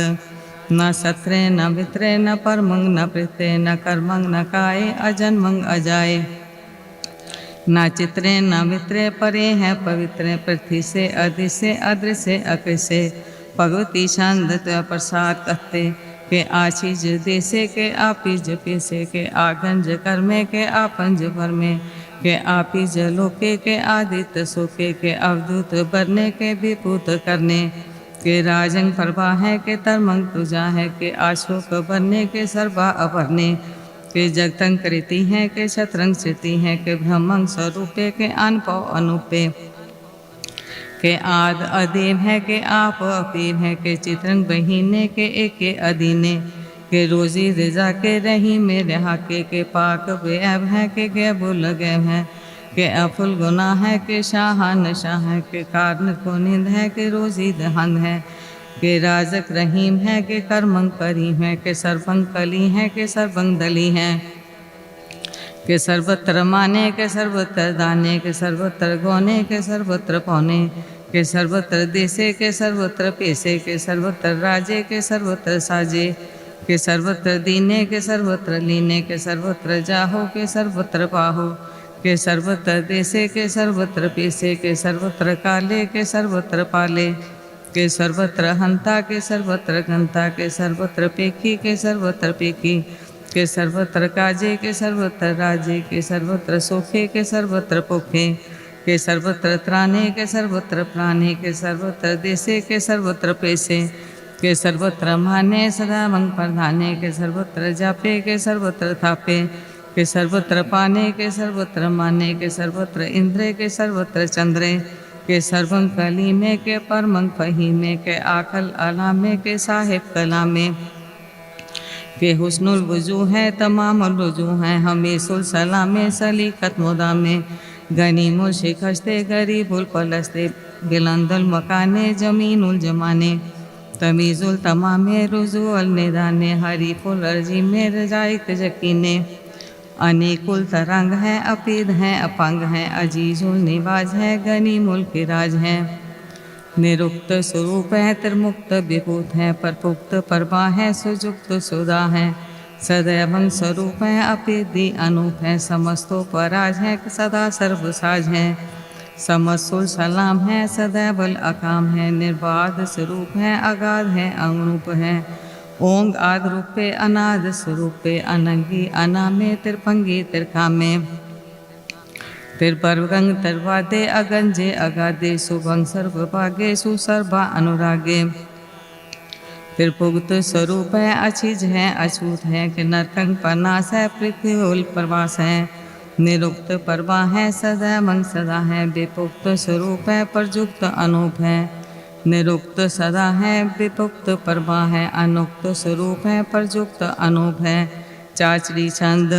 न सत्रे न मित्रे न परमंग न प्रीते न कर्मंग न काये अजन्मंग अजाए न चित्रे न मित्रे परे हैं पवित्र पृथ्वी से अधि से अद्र से अकृ से भगवती छंद प्रसाद कहते के आशीज देसे के आपीज पेसे के आगंज कर्मे के आपंज भरमे के आपीज लोके के आदित्य सोके के अवधूत बरने के विपूत करने के राजंग प्रभा है के तरमंग तुजा है के अशोक बनने के सर्वा अभरने के जगतंग कृति हैं के शतरंग स्थिति हैं के ब्रह्मंग स्वरूपे के अनपौ अनुपे के आद अदेव है के आप अपेव है के चित्रंग बहीने के एक अधीने के रोजी रिजा के रही में रहा के पाक बेअब है के बुल गैब है के अफुल गुना है के शाहन शाह है के कारण को निंद है के रोजी दहंद है के राजक रहीम है के कर्मंग करीम है के सर्वंग कली है के सर्वंग दली है के सर्वत्र माने के सर्वत्र दाने के सर्वत्र गौने के सर्वत्र पौने के सर्वत्र देसे के सर्वत्र पेसे के सर्वत्र राजे के सर्वत्र साजे के सर्वत्र दीने के सर्वत्र लीने के सर्वत्र जाहो के सर्वत्र पाहो के सर्वत्र देसे के सर्वत्र पेसे के सर्वत्र काले के सर्वत्र पाले के सर्वत्र हंता के सर्वत्र गंता के सर्वत्र पेखी के सर्वत्र पेखी के सर्वत्र काजे के सर्वत्र राजे के सर्वत्र सोखे के सर्वत्र पोखे के सर्वत्र त्राणे के सर्वत्र प्राणे के सर्वत्र देशे के सर्वत्र पेशे के सर्वत्र माने सदा मंग प्रधाने के सर्वत्र जापे के सर्वत्र थापे के सर्वत्र पाने के सर्वत्र माने के सर्वत्र इंद्रे के सर्वत्र चंद्रे के सर्वं कली में के परमंग फही में के आखल अला में के साहिब कला में के हुस्नुल वजू है तमाम रुजू हैं हमेशुल सलामे सलीकत मुदा में गनीमुल शिखस्ते गरीबुल पलस्ते गिलंदुल मकाने जमीनुल जमाने तमीजुल तमामे रुजुअल निदाने हरीफुल अर्जी में रजाइक यकीने अनेकुल तरंग हैं अपीद हैं अपंग हैं अजीजुल निवाज है गनीमुल किराज है निरुक्त स्वरूप है त्रिमुक्त विभूत है परपुक्त परवा है सुजुक्त सुधा है सदैवं स्वरूप है अपेदी अनूप है समस्तो पराज है सदा सर्वसाज है समस्तुल सलाम है सदैवल अकाम है निर्बाध स्वरूप है अगाध है अनुरूप है ओंग आद रूपे अनाद स्वरूपे अनंगी अनामे तिरपंगी तिरकामे तिरपरगंग तरवादे अगंजे अगादे सुभंग सर्वभागे सुसर्भा अनुरागे तिरपुगत स्वरूप है अचिज है अछूत है कि नरकंग परनाश है पृथ्वी प्रवास है निरुक्त परवा है सदा मंग सदा है विपुक्त स्वरूप है परजुक्त अनूप है निरुक्त सदा है विपुक्त परवा है अनुक्त स्वरूप है परजुक्त अनूप है चाचरी छंद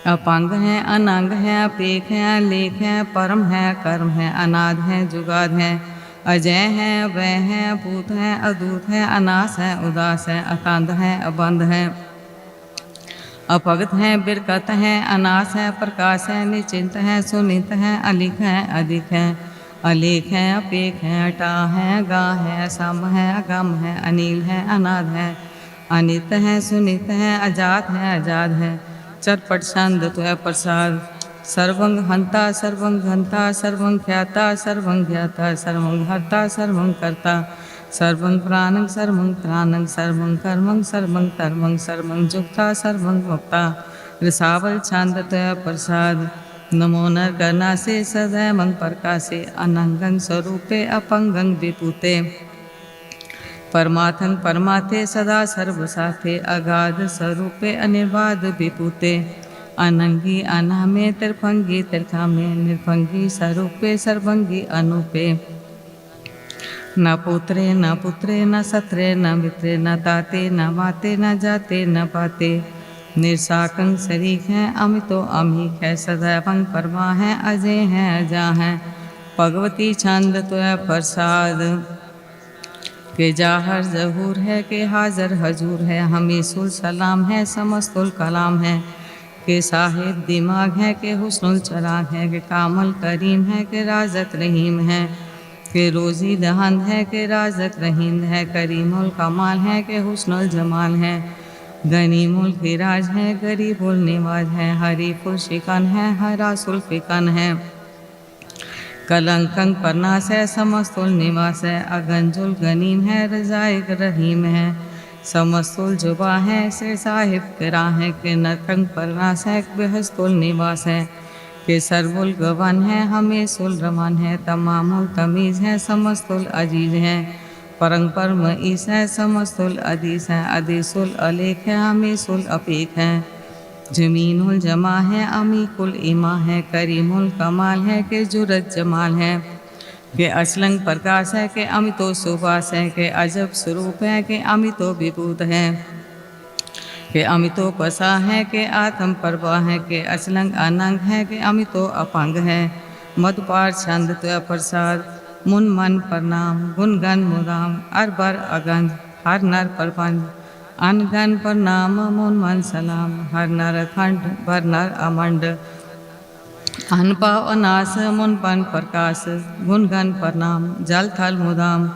अपांग है अनांग है अपेख है लेख है परम है कर्म है अनाद है जुगाद है अजय है वह है अभूत है अदूत है अनास है उदास है अकांध है अबंध है अपगत है बिरकत है अनास है प्रकाश है निश्चिंत है सुनित है अलिख है अधिक है अलेख है अपेख है अटा है गा है सम है अगम है अनिल है अनाद है अनित है सुनित है अजात है आजाद है चटपट छंद तो प्रसाद सर्वंग हंता सर्वंग घंता सर्वंग ख्याता सर्वंग ज्ञाता सर्वंग हर्ता सर्वंग कर्ता सर्वंग प्राणंग सर्वंग त्राणंग सर्वंग कर्मंग सर्वंग धर्मंग सर्वंग जुक्ता सर्वंग मुक्ता रसावल छंद तो प्रसाद नमो नर करना से सदैव मंग प्रकाशे अनंगं स्वरूपे अपंगं विपुते परमार्थं परमाथे सदा सर्वसाथे अगाध स्वरूपे अनिर्बाध विपुते अनंगी अनामे तिरफंगी तिरखामे निर्फंगी स्वरूपे सर्वंगी अनुपे न पुत्रे न पुत्रे न सत्रे न मित्रे न ताते न माते न जाते न पाते निर्साकंग शरीक है अमितो अमीक है सदैवंग परमा है अजय है अजा है भगवती छंद तो प्रसाद के जाहर जहूर है के हाजर हजूर है हमीसुल सलाम है समस्तुल कलाम है के साहिब दिमाग है के हुस्नुल चराग है के कामल करीम है के राजक रहीम है के रोज़ी दहंद है के राजक रहीम है करीमुल कमाल है के हुस्नुल जमाल है गनीमुल खिराज है गरीबुल निवाज है हरीफुल शिकन है हरासुल फिकन है कलंकंग परनास है समस्तुल निवास है अगंजुल गनीम है रजाइक रहीम है समस्तुल जुबा है से साहिब करा है के नरकंग परनास है बेहस्तुल निवास है के सर्वुल गवन है हमेशुल रमान है तमामुल तमीज है समस्तुल अजीज है परंग परम ईस है समस्तुल अदीस है अदीसुल अलेख है हमेशुल अपेख है जमीनुल जमा है अमीकुल इमा है करीमुल कमाल है के जुरत जमाल है के असलंग प्रकाश है के अमितो सुभाष है के अजब स्वरूप है के अमितो विभूत है के अमितो पसा है के आत्म परवा है के असलंग अनंग है के अमितो अपंग है मधुपार छंद तो प्रसाद मुन मन प्रणाम गुणगन मुदाम अरबर अगंज हर नर प्रपंच अनगन प्रणाम मुन मन सलाम हर नर खंड भर नर अमंड अनपाव अनास मुन पन प्रकाश गुणगन प्रणाम जल थल मुदाम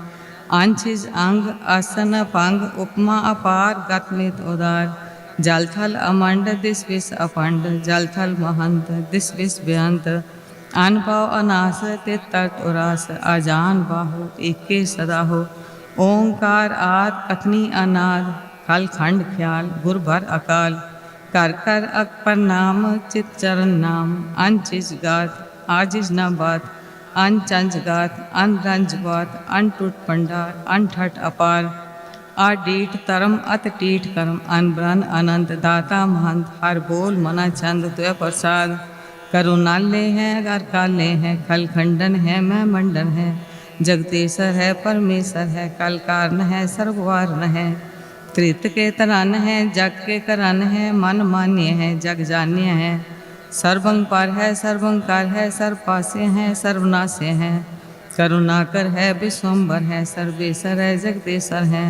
अंशिज अंग आसन पंग उपमा अपार गतमित उदार जल थल अमंड दिस विस अफंड जल थल महंत दिस विस बेअंत अन पाव अनास ते तर्त उरास अजान बाहु एके सदा हो। ओंकार आद अखनी अनाद खल खंड ख्याल गुर भर अकाल। कर कर अकपर नाम चित चरण नाम अन चिज गात आजिज न बात। अन चंज गात अन रंज बात अन टूट पंडार अन ठट अपार। आडीठ तरम अत टीठ करम अन ब्रन अनंत दाता महंत हर बोल मना चंद तुय प्रसाद। करुणाले है अगर काले है खल खंडन है मैं मंडन है। जगदीशर है परमेश्वर है कल कारण है सर्ववारन है। त्रित के तरन है जग के करन है मन मान्य है जग जान्य है। सर्वंग पर है सर्वंकार है सर्व पासे है सर्वनाशे है। करुणाकर है विश्वम्बर है सर्वेश्वर है जगदीशर है।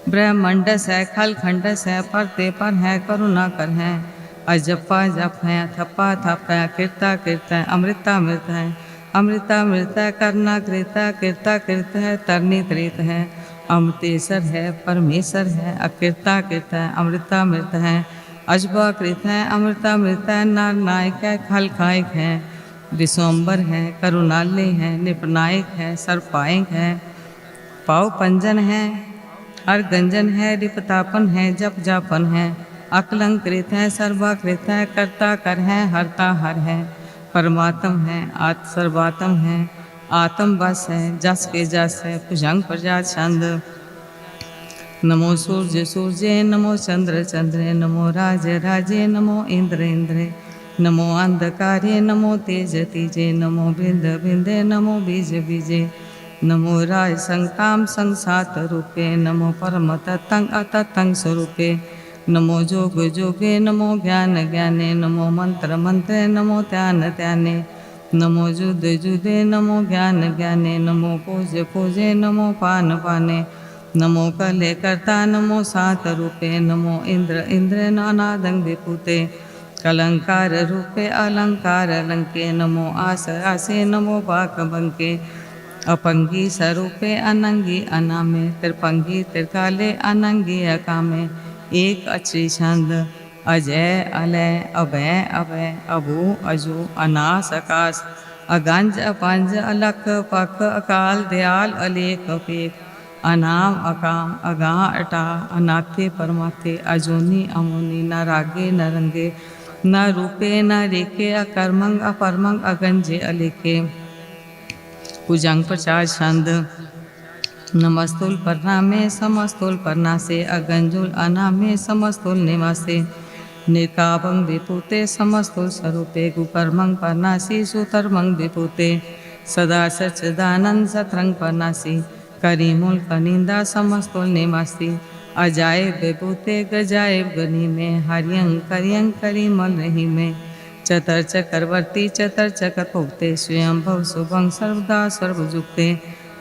ब्रह्मंडस है खल खंडस है परते पर है करुणाकर है। अजपा जप है थप्पा थप है कीर्ता कीर्त है अमृता मृत है। अमृता मृत है करना कृता कीर्ता कृत है तरनी त्रित है। अमृतेश्वर है परमेश्वर है अकीर्ता कृत है अमृता मृत है। अजबा कृत है अमृता मृत है नार नायक है खल खायक है। विश्वम्बर है करुणालय है निपनायक है सर्पायक है। पाव पंजन है हर गंजन है रिपतापन है जप जापन है। अकलंकृत है सर्वाकृत है कर्ता कर है हरता हर है। परमात्म है आत्म सर्वात्म है आत्म बस है जस के जस है भुजंग प्रजा छंद। नमो सूर्य सूर्य नमो चंद्र चंद्रे नमो राज राजे नमो इंद्र इंद्रे। नमो अंधकारे नमो तेज तेजे नमो बिंद बिंदे नमो बीज बीजे। नमो राय संकाम संसात रूपे नमो परम तत्ंग अतंग स्वरूपे। नमो जोग जोगे नमो ज्ञान ज्ञाने नमो मंत्र मंत्रे नमो ध्यान ध्याने। नमो जुद जुदे नमो ज्ञान ज्ञाने नमो पूज पूजे नमो पान पाने। नमो कले कर्ता नमो सात रूपे नमो इंद्र इंद्र नानादंग विपुते। कलंकार रूपे अलंकार अलंके नमो आस आसे नमो बाक बंके। अपंगी स्वरूपे अनंगी अनामे त्रिपंगी त्रिकाले अनंगी अकामे। एक अक्षरी छंद अजय अलय अभय अभय अभू अजू अनास आकाश। अगंज अपंज अलख पख अकाल दयाल अलेख अपेख। अनाम अकाम अगा अटा अनाथे परमाथे अजूनी अमोनी न रागे न रंगे न रूपे न रेखे अकर्मंग अपरमंग अगंजे अलेखे। भुजंग प्रचार छंद नमस्तुल परनामे समस्तुल परनासे अगंजुल अनामे समस्तुल निवासे। निकाभंग विपुते समस्तुल स्वरूपे गुकर्मंग परनासी सुतर्मंग विपुते। सदा सच्चिदानंद सतरंग परनासी करीमुल कनिंदा समस्तुल निवासी। अजायब विभूते गजायब गनी में हरियंग करियंग करीमल रही में। चतर चक्रवर्ती चतर चक्रभुक्ते स्वयं भव शुभंग सर्वदा सर्वजुक्ते।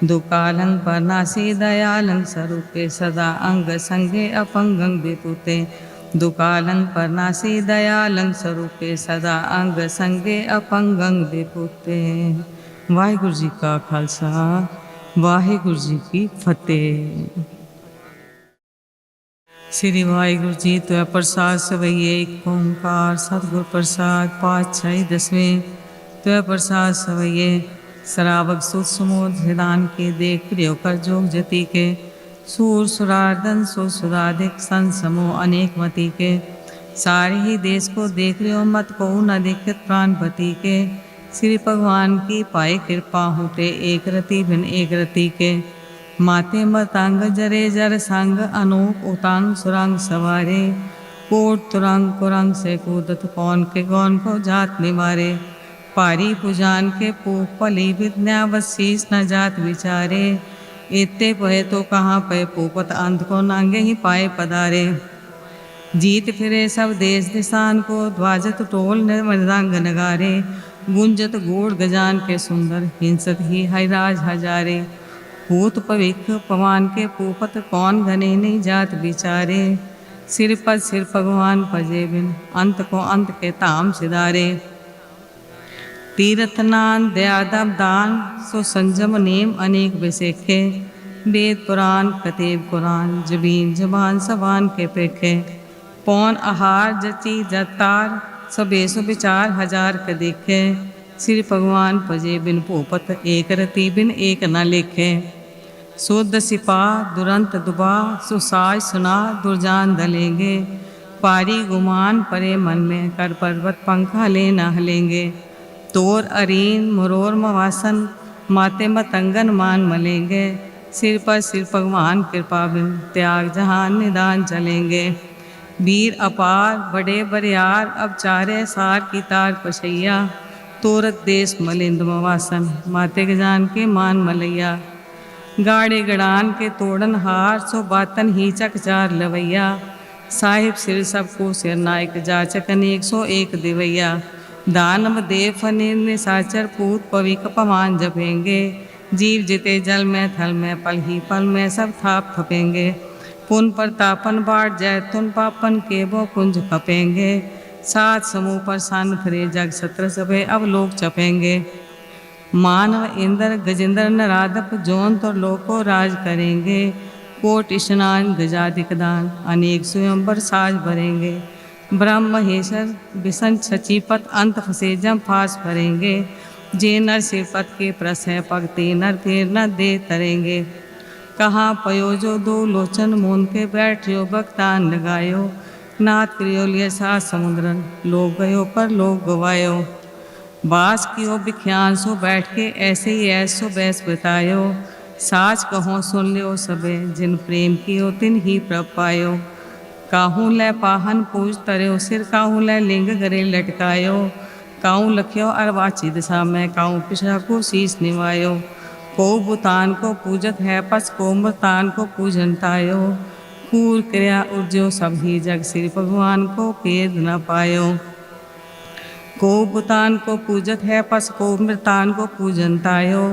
दुकालंग परनासी दयालंग स्वरूपे सदा अंग संगे अपंगंग विपुते। दुकालंग परनासी दयालंग स्वरूपे सदा अंग संगे अपंगंग विपुते। वाहिगुरु जी का खालसा वाहिगुरु जी की फतेह। श्री वाहिगुरु जी तो प्रसाद सवैये एक ओंकार सतगुर प्रसाद पातशाही दसवें तो प्रसाद सवैये। सरावक सुत सुमोद हृदान के देख प्रियो कर जोग जति के। सूर सुरार्दन सुर सुराधिक सन समो अनेक मति के। सारे ही देश को देख रहे हो मत को न दिखत प्राणपति के। श्री भगवान की पाए कृपा होते एक रति भिन एक रति के। माते मतंग जरे जर संग अनूप उतांग सुरंग सवारे। कोट तुरंग कुरंग से कूदत कौन के कौन को जात निवारे। पारी पुजान के पूप पली विद्यावशीष न जात विचारे। इतने पहे तो कहाँ पे पूपत अंत को नांगे ही पाए पधारे। जीत फिरे सब देश दिशान को ध्वजत टोल मृदंग नगारे। गुंजत गोड़ गजान के सुंदर हिंसत ही हरिराज हजारे। भूत पविख पवान के पूपत कौन घने नहीं जात विचारे। सिर पर सिर भगवान पजे बिन अंत को अंत के ताम सिधारे। तीर्थनान दयादब दान सो संजम नेम अनेक विसेखे। वेद पुराण कतेब कुरान जबीन जबान सबान के पेखे। पौन आहार जची जतार सबे सो विचार हजार के देखे। श्री भगवान भजे बिन भूपत, एक रति बिन एक न लेखे। शुद्ध सिपाह दुरंत दुबा, सुसाज सुना दुर्जान दलेंगे। पारी गुमान परे मन में, कर पर्वत पंखा ले न हलेंगे। तोर अरीन मुरोर मवासन, माते मतंगन मान मलेंगे। सिर पर सिर भगवान कृपा बिन, त्याग जहान निदान चलेंगे। वीर अपार बड़े बरियार, अब चारे सार की तार पसैया। तोरत देश मलिंद मवासन, माते गजान के मान मलैया। गाड़े गड़ान के तोड़न हार, सो बातन ही चकचार लवैया। साहिब सिर सबको सिर नायक, जाचक अनेक सो एक दिवैया। दानव देव फनीर निशाचर, पूत पविक पमान जपेंगे। जीव जिते जल में थल में, पल ही पल में सब थाप थपेंगे। पुन प्रतापन बाट जैतुन, पापन के वो कुंज खपेंगे। सात समूह पर सान फिरे जग, सत्र सभे अब लोग चपेंगे। मानव इंद्र गजेंद्र नराधप, जौन तो लोको राज करेंगे। कोट स्नान गजाधिक दान, अनेक स्वयंवर साज भरेंगे। ब्रह्म महेश्वर विसन सचीपत, अंत फसे जम फास भरेंगे। जे नर सिरपत के प्रस है पग, ते नर फेर न दे तरेंगे। कहाँ पयो जो दो लोचन, मून के बैठियो बक्तान लगायो। नाथ क्रियोलिय सा समुद्रन, लोग गयो पर लोग गवायो। बास कियो बिख्यान सो बैठ के, ऐसे ही ऐसो बैस बितायो। साच कहो सुन लियो सबे, जिन प्रेम कियो तिन ही प्रभ पायो। काहू लै पाहन पूज तरयो सिर, काहू लै लिंग गरे लटकायो। काहू लख्यो अरवाची दिशा में, काहू पिछा को शीस निवायो। को बुतान को पूजत है पस, को मृतान को पूजन तायो। कूर क्रिया उर्जो सब ही जग, श्री भगवान को भेद न पायो। को बुतान को पूजत है पस, को मृतान को पूजन तायो।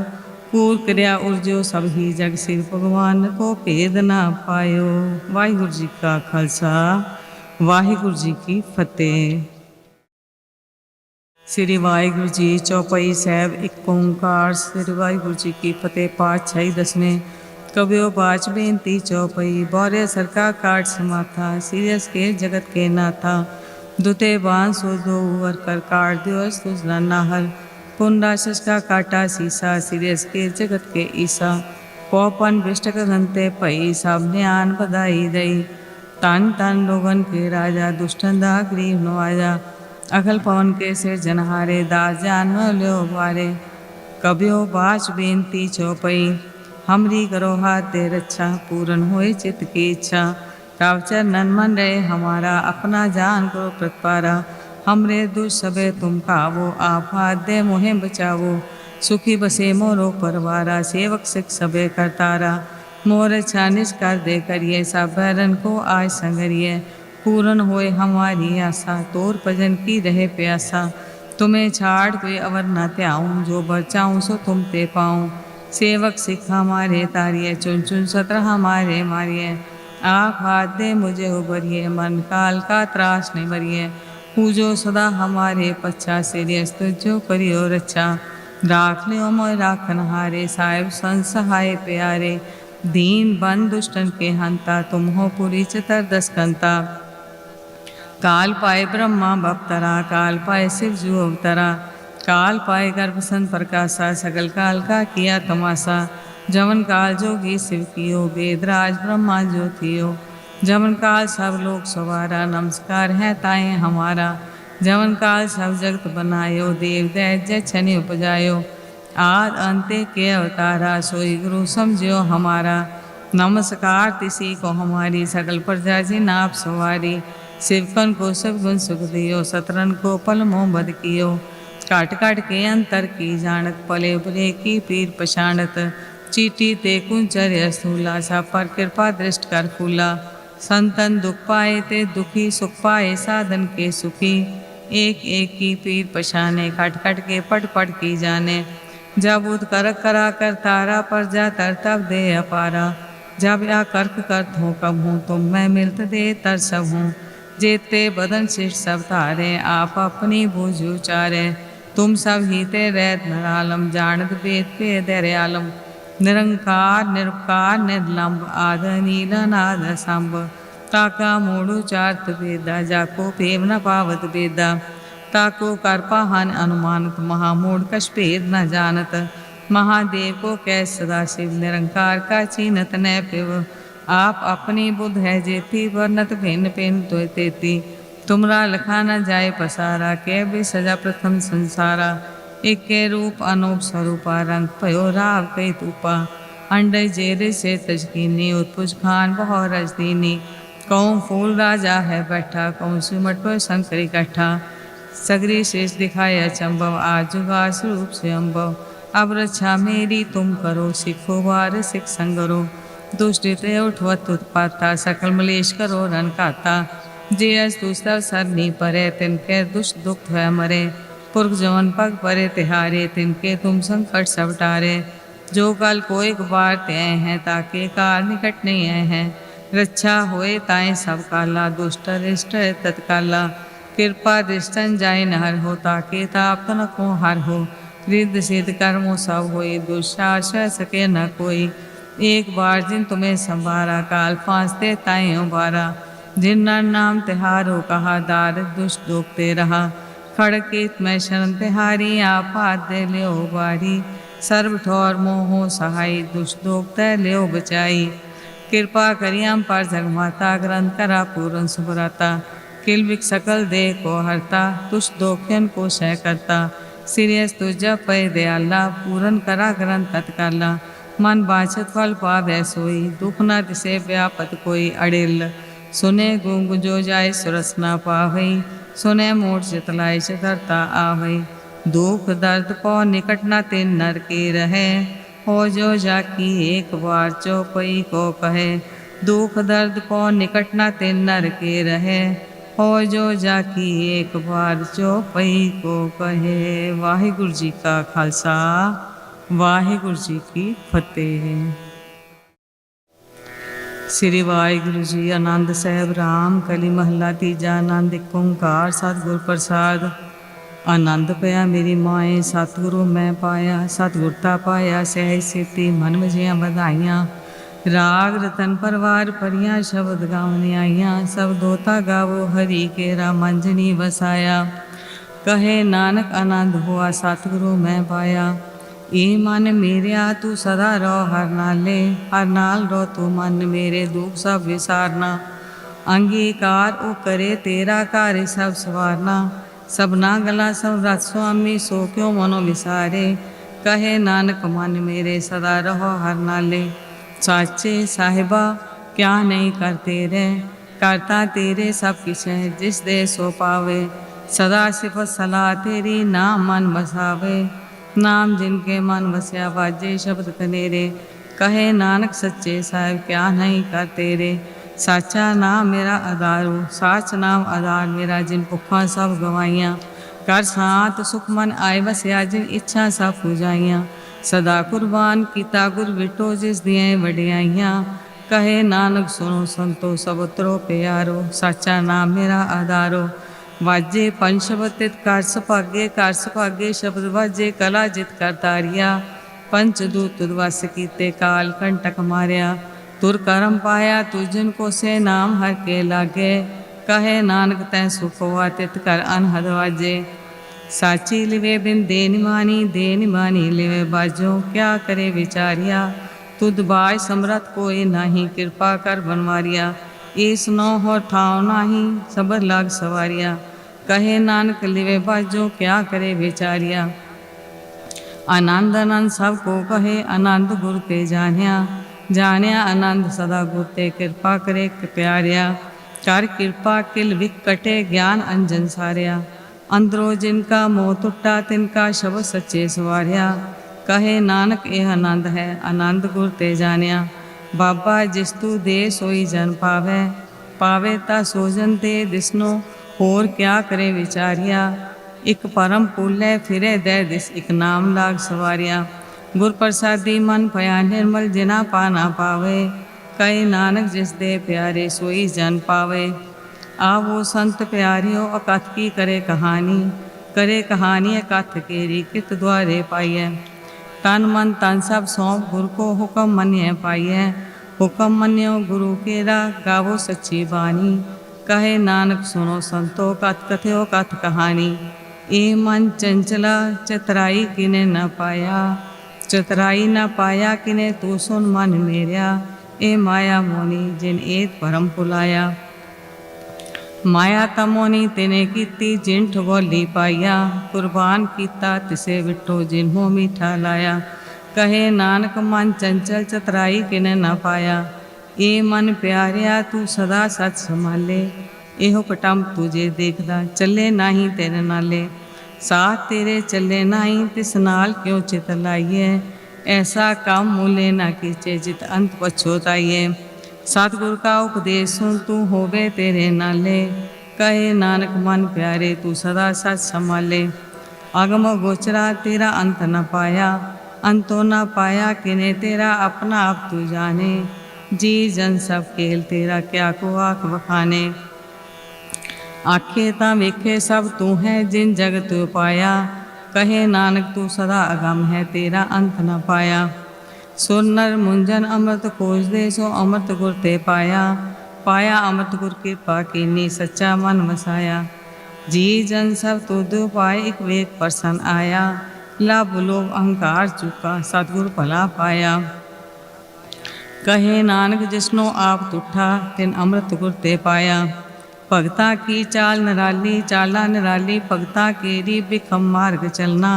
कूर क्रिया उर्जो सब ही जग, श्री भगवान को भेद ना पायो। वाहिगुरु जी का खालसा, वाहिगुरु जी की फतेह। श्री वाहिगुरु जी चौपाई साहब एक ओंकार। श्री वाहिगुरु जी की फतेह। पातशाही दसवें। कबियो बाच बेनती चौपाई, बौरे सरका काट समाथा। सीरियस के जगत के नाथा, दुते बांस सो दो वर कर काट दियो सुजला नाहर। पुंडाशस का काटा सीसा, सीरियस के जगत के ईसा। पौपन विष्टक घंते पई, सब न्यान बधाई दई। तन तन लोगन के राजा, दुष्टन दा गरीब नवाजा। अखल पवन के सिर जनहारे, दास जान ल्यो बारे। कबियो बाच बेनती चौपई, हमरी करो हाथ दे रक्षा। पूरन होए चित्त की इच्छा, रावचर नन मन रहे हमारा। अपना जान करो प्रतिपारा, हमरे दुष्ट सबे तुम खावो। आप हाथ दे मोहे बचावो, सुखी बसे मोरो परवारा। सेवक सिख सबे करतारा, मोर छानिश कर दे करिए। सब बैरन को आज संगरिए, पूरन होए हमारी आशा। तोर भजन की रहे प्यासा, तुम्हें छाड़ कोई अवर न त्याऊँ। जो बचाऊँ सो तुम ते पाऊँ। सेवक सिख हमारे तारिए, चुन चुन सत्र हमारे मारिए। आप हाथ दे मुझे उबरिए, मन काल का त्रास नहीं मरिए। पूजो सदा हमारे पच्छा, सीरियस तुझो करियो रक्षा। राख लियो मोय राखन हारे, साहिब संसहाय प्यारे। दीन बन दुष्टन के हंता, तुम हो पुरी चतर दस कंता। काल पाए ब्रह्मा बपतरा, काल पाए शिव जू अवतरा। काल पाए गर्भसन प्रकाशा, सकल काल का किया तमाशा। जमन काल जोगी शिव कियो, वेदराज ब्रह्मा जो थियो। जमन काल सब लोग सवारा, नमस्कार है ताए हमारा। जमन काल सब जगत बनायो, देव दैत्य छनि उपजायो। आद अंते के अवतारा, सोई गुरु समझो हमारा। नमस्कार तिसी को हमारी, सकल प्रजा जी नाप सवारी। शिवकन को सब गुण सुख दियो, सतरन को पल मोह बद कियो। काट काट के अंतर की जानत, पले बुले की पीर पछाणत। चीटी ते कुंचर्य स्थूला, सा पर कृपा दृष्ट कर फूला। संतन दुख पाए ते दुखी, सुख पाए साधन के सुखी। एक एक की पीर पछाने, खट खट के पट पट की जाने। जब उद करक करा कर तारा, पर जा तर तब दे अपारा। जब या कर्क कर हो कब हूँ, तुम मैं मिलत दे तर सब हूँ। जेते बदन शिष्ट सब तारे, आप अपनी बूझ उचारे। तुम सब ही ते रैत नरालम, जानत वेद पे दर आलम। निरंकार निरुपकार निर्लंब, आद नील नाद संभ। ताका मूढ़ु चार्त वेदा, जाको प्रेम न पावत वेदा। ताको कर पाहन अनुमानत, महामूढ़ कछ भेद न जानत। महादेव को कै सदाशिव, निरंकार का चीनत न पिव। आप अपनी बुध है जेती, वर्णत भिन्न भिन्न तेती। तुमरा लखा न जाए पसारा, कै भी सजा प्रथम संसारा। एक के रूप अनूप स्वरूपा, रंग पयो राव कई तूपा। अंडे जेरे से तजकीनी, उत्पुज खान बहु रजदीनी। कौन फूल राजा है बैठा, कौन सिमट पर शंकर इकट्ठा। सगरी शेष दिखाया चंबव, आजुगा स्वरूप से अम्बव। अब रक्षा मेरी तुम करो, सिखो वार सिख संगरो। दुष्टित उठवत उत्पाता, सकल मलेश करो रन खाता। जे अस दूसरा सरनी परे, तिनके दुष्ट दुख है मरे। पुरख जवन पग परे तिहारे, तिनके तुम संकट सब टारे। जो कल को एक बार त्यय हैं, ताके काल निकट नहीं हैं। रक्षा होए ताए सब काला, दुष्ट रिष्ट तत्काला। कृपा दृष्टन जाय नहर हो, ताके ताप तन को हर हो। रिद्ध सिद्ध कर्मों सब होए, दुष्टाशय सके न कोई। एक बार जिन तुम्हें संभारा, काल फांसते ताए उबारा। जिन नर नाम तिहारो कहा, दार दुष्ट दोखते रहा। खड़केत में शरण तिहारी, आपात दे लियो बारी। सर्व ठोर मोहो सहाय, दुष्ट दोखते लियो बचाई। कृपा करियम पर जगमाता, ग्रंथ करा पूरन सुभराता। किलविक सकल दे को हरता, तुष्ट दोखियन को सह करता। सिरियस तुझा पै दयाला, पूरन करा ग्रंथ तत्काला। मन बाछत फल पावै सोई, दुख न तिसे व्यापत कोई अड़िल। सुने गूंग जो जाय सुरस न पावई, सुने मोट चितलाय चतरता आवई। दुख दर्द को निकट न तिन नर के रहे, हो जो जाकी एक बार चौपई को कहे। दुख दर्द को निकट न तिन नर के रहे, हो जो जाकी एक बार चौपई को कहे। वाहिगुरु जी का खालसा, वाहिगुरु जी की फतेह। श्री वाहिगुरु जी आनंद साहब राम कली महला तीजा। आनंद एक ओंकार सतगुर प्रसाद। आनंद पया मेरी माए, सतगुरु मैं पाया। सतगुरता पाया सहज सेती, मन मजिया बधाइयाँ। राग रतन परवार परियां, शब्द गावने आइयाँ। सब दोता गावो हरि केरा, मंजनी वसाया। कहे नानक आनंद हुआ, सतगुरु मैं पाया। ए मन मेरिया तू सदा रहो हर नाले, हर नाल रो तू मन मेरे, दुख सब विसारना। अंगीकार ओ करे तेरा कार्य सब सवारना। सबना गला सब रथ स्वामी, सो क्यों मनो विसारे। कहे नानक मन मेरे, सदा रहो हर नाले। साचे साहिबा क्या नहीं करते रे, करता तेरे सब किछ है, जिस दे सो पावे। सदा सिफत सलाह तेरी, नाम मन बसावे। नाम जिनके मन बसया, बाजे शब्द कनेरे। कहे नानक सच्चे साहिब क्या नहीं करते रे। साचा नाम मेरा आधारो, साच नाम आधार मेरा। जिन भुखा सब गवाइयाँ, कर सात सुख मन आए बसया। जिन इच्छा सब पूजाइयाँ, सदा कुर्बान कीता गुर बिटो, जिस दिए वडियाइयाँ। कहे नानक सुनो संतो, सब उतरो प्यारो। साचा नाम मेरा आधारो। वाजे पंच शब्द तित कर सुभागे, कर सुभागे शब्द वाजे। कला जित कर तारिया, पंच दूत तुद वस कीते, काल कंटक मारिया। तुर करम पाया तुझन को से, नाम हर के लागे। कहे नानक तै सुख हुआ, तित कर अनहद वाजे। साची लिवे बिन दे निमानी, दे निमानी लिवे बाजो। क्या करे विचारिया, तुद बाय समरथ कोई नाही। कृपा कर बनवारिया, ईस नो हो ठाव नाही। सबर लाग सवारिया, कहे नानक लिवे बाजो। क्या करे विचारिया, आनंद आनंद सब को कहे। आनंद गुर ते जानिया, जानिया आनंद सदा गुर ते। कृपा करे प्यारिया, कर कृपा किल विक कटे। ज्ञान अंजन सारिया, अंदरो जिनका मोह टुटा, तिनका शब्द सच्चे सवारिया। कहे नानक यह आनंद है, आनंद गुर ते जानिया। बाबा जिस तू दे सोई जन पावे, पावे ता सोजन ते दिसनो। होर क्या करे विचारिया, इक परम पुल्लै फिरे दे दिस। इक नाम लाग सवारिया, गुर प्रसादी मन पया निर्मल। जिना पाना पावे, कहे नानक जिस दे प्यारे, सोई जन पावे। आवो संत प्यारियो, अकथ की करे कहानी। करे कहानी अकथ केरी, कित द्वारे पाइय। तन मन तन सब सौंप गुरु को, हुक्म मनिय पाइय। हुक्म मन्यो गुरु केरा, गावो सच्ची बानी। कहे नानक सुनो संतो, कथ कथयो कथ कहानी। ए मन चंचला चतराई किने न पाया, चतराई न पाया किने तू सुन मन मेरा। ए माया मोनी जिन एक परम पुलाया, माया तमोनी तिने कीती जिन ठगोली पाया। कुर्बान कीता तिसे विठो जिन्हों मीठा लाया। कहे नानक मन चंचल चतराई किने न पाया। ए मन प्यारिया तू सदा सच संभाले, एहो पटम तुझे देखदा चले नाही तेरे नाले। साथ तेरे चले नाही तिस नाल क्यों चित लाइए, ऐसा काम मूले ना कीचे जित अंत पछोताइए। सतगुर का उपदेश सुन तू होवे तेरे नाले, कहे नानक मन प्यारे तू सदा सच संभाले। अगम गोचरा तेरा अंत न पाया, अंतो न पाया किने तेरा अपना आप तू जाने। जी जन सब खेल तेरा क्या को आख बखाने। आखे ता वेखे सब तू है जिन जग तू पाया, कहे नानक तू सदा अगम है तेरा अंत न पाया। सुर नर मुंजन अमृत खोज दे सो अमृत गुर ते पाया, पाया अमृत गुर कृपा कीनी सच्चा मन वसाया। जी जन सब तुद पाए एक वेग प्रसन्न आया, लाभ लोभ अहंकार चुका सतगुर भला पाया। कहे नानक जिसनो आप तुठा तिन अमृत गुर ते पाया। भगता की चाल निराली चाला निराली, भगता केरी बिखम मार्ग चलना।